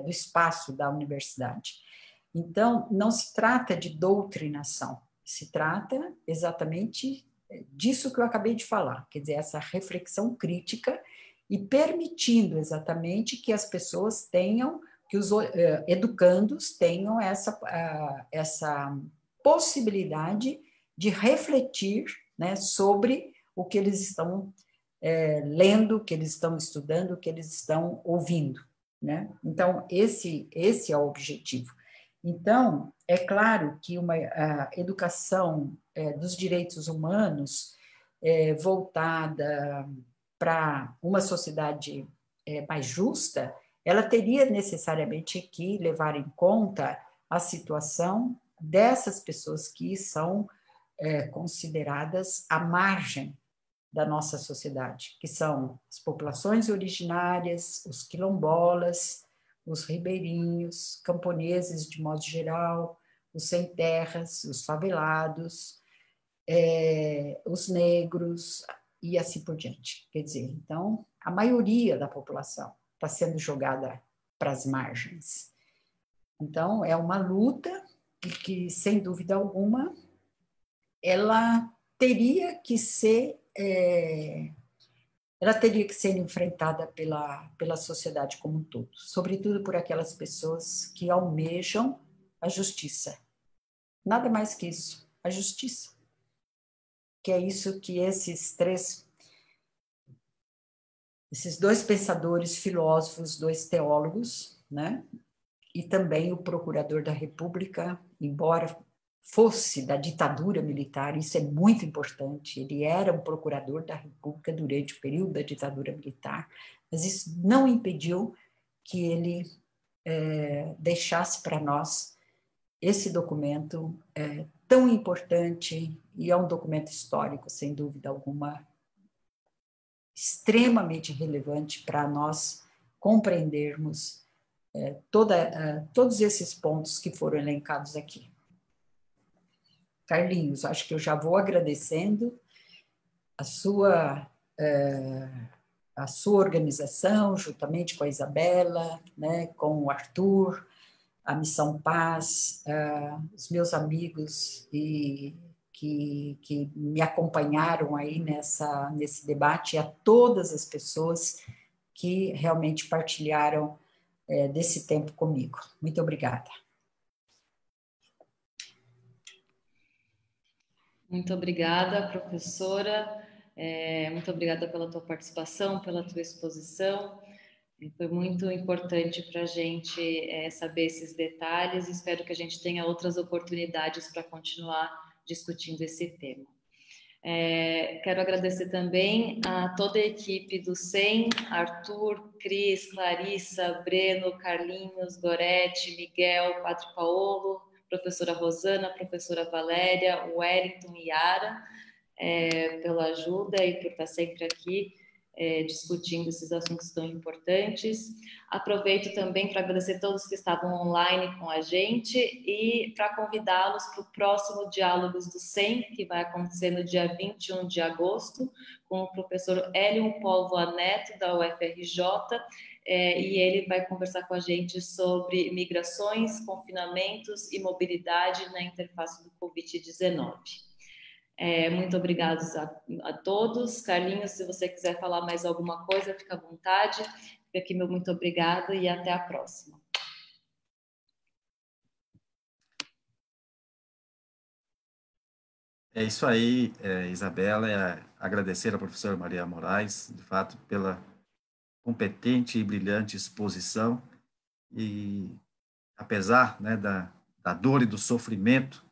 do espaço da universidade. Então, não se trata de doutrinação, se trata exatamente disso que eu acabei de falar, quer dizer, essa reflexão crítica e permitindo exatamente que as pessoas tenham, que os educandos tenham essa possibilidade de refletir, né, sobre o que eles estão lendo, o que eles estão estudando, o que eles estão ouvindo, né? Então, esse é o objetivo. Então, é claro que uma educação dos direitos humanos voltada para uma sociedade mais justa, ela teria necessariamente que levar em conta a situação dessas pessoas que são consideradas à margem da nossa sociedade, que são as populações originárias, os quilombolas, os ribeirinhos, camponeses de modo geral, os sem terras, os favelados, os negros e assim por diante. Quer dizer, então, a maioria da população está sendo jogada para as margens. Então, é uma luta que, sem dúvida alguma, ela teria que ser enfrentada pela sociedade como um todo, sobretudo por aquelas pessoas que almejam a justiça. Nada mais que isso, a justiça. Que é isso que esses 2 pensadores, filósofos, 2 teólogos, né? E também o procurador da República, embora fosse da ditadura militar, isso é muito importante, ele era um procurador da República durante o período da ditadura militar, mas isso não impediu que ele deixasse para nós esse documento tão importante, e é um documento histórico, sem dúvida alguma, extremamente relevante para nós compreendermos todos esses pontos que foram elencados aqui. Carlinhos, acho que eu já vou agradecendo a sua organização, juntamente com a Isabela, né, com o Arthur, a Missão Paz, os meus amigos que me acompanharam aí nesse debate, e a todas as pessoas que realmente partilharam desse tempo comigo. Muito obrigada. Muito obrigada, professora. Muito obrigada pela tua participação, pela tua exposição. Foi muito importante para a gente saber esses detalhes. Espero que a gente tenha outras oportunidades para continuar discutindo esse tema. Quero agradecer também a toda a equipe do SEM, Arthur, Cris, Clarissa, Breno, Carlinhos, Gorete, Miguel, Padre Paolo, professora Rosana, professora Valéria, Wellington e Yara, pela ajuda e por estar sempre aqui discutindo esses assuntos tão importantes. Aproveito também para agradecer a todos que estavam online com a gente e para convidá-los para o próximo Diálogos do SEM, que vai acontecer no dia 21 de agosto, com o professor Hélio Póvoa Neto, da UFRJ, e ele vai conversar com a gente sobre migrações, confinamentos e mobilidade na interface do Covid-19. Muito obrigada a todos. Carlinhos, se você quiser falar mais alguma coisa, fica à vontade. Fica aqui meu muito obrigado e até a próxima. É isso aí, Isabela. Agradecer à professora Maria Moraes, de fato, pela competente e brilhante exposição. E, apesar, né, da dor e do sofrimento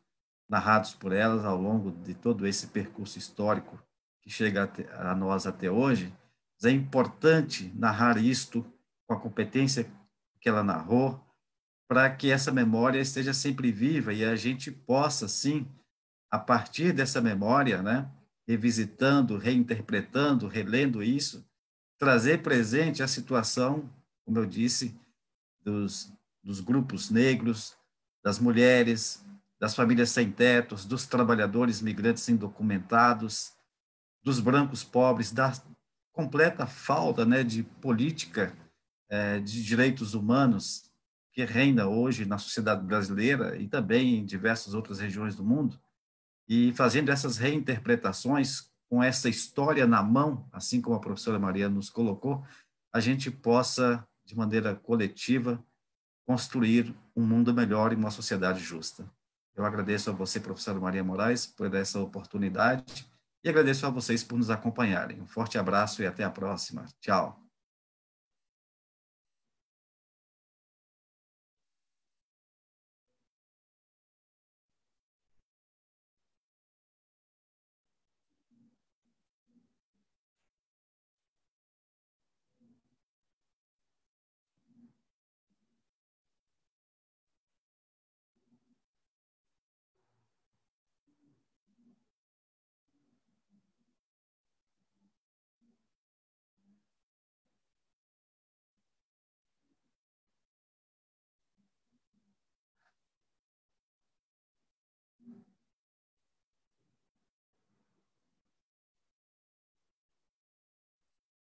narrados por elas ao longo de todo esse percurso histórico que chega a nós até hoje, é importante narrar isto com a competência que ela narrou, para que essa memória esteja sempre viva e a gente possa, sim, a partir dessa memória, né, revisitando, reinterpretando, relendo isso, trazer presente a situação, como eu disse, dos grupos negros, das mulheres, das famílias sem tetos, dos trabalhadores migrantes indocumentados, dos brancos pobres, da completa falta, né, de política de direitos humanos que reina hoje na sociedade brasileira e também em diversas outras regiões do mundo, e fazendo essas reinterpretações com essa história na mão, assim como a professora Maria nos colocou, a gente possa, de maneira coletiva, construir um mundo melhor e uma sociedade justa. Eu agradeço a você, professora Maria Moraes, por essa oportunidade e agradeço a vocês por nos acompanharem. Um forte abraço e até a próxima. Tchau.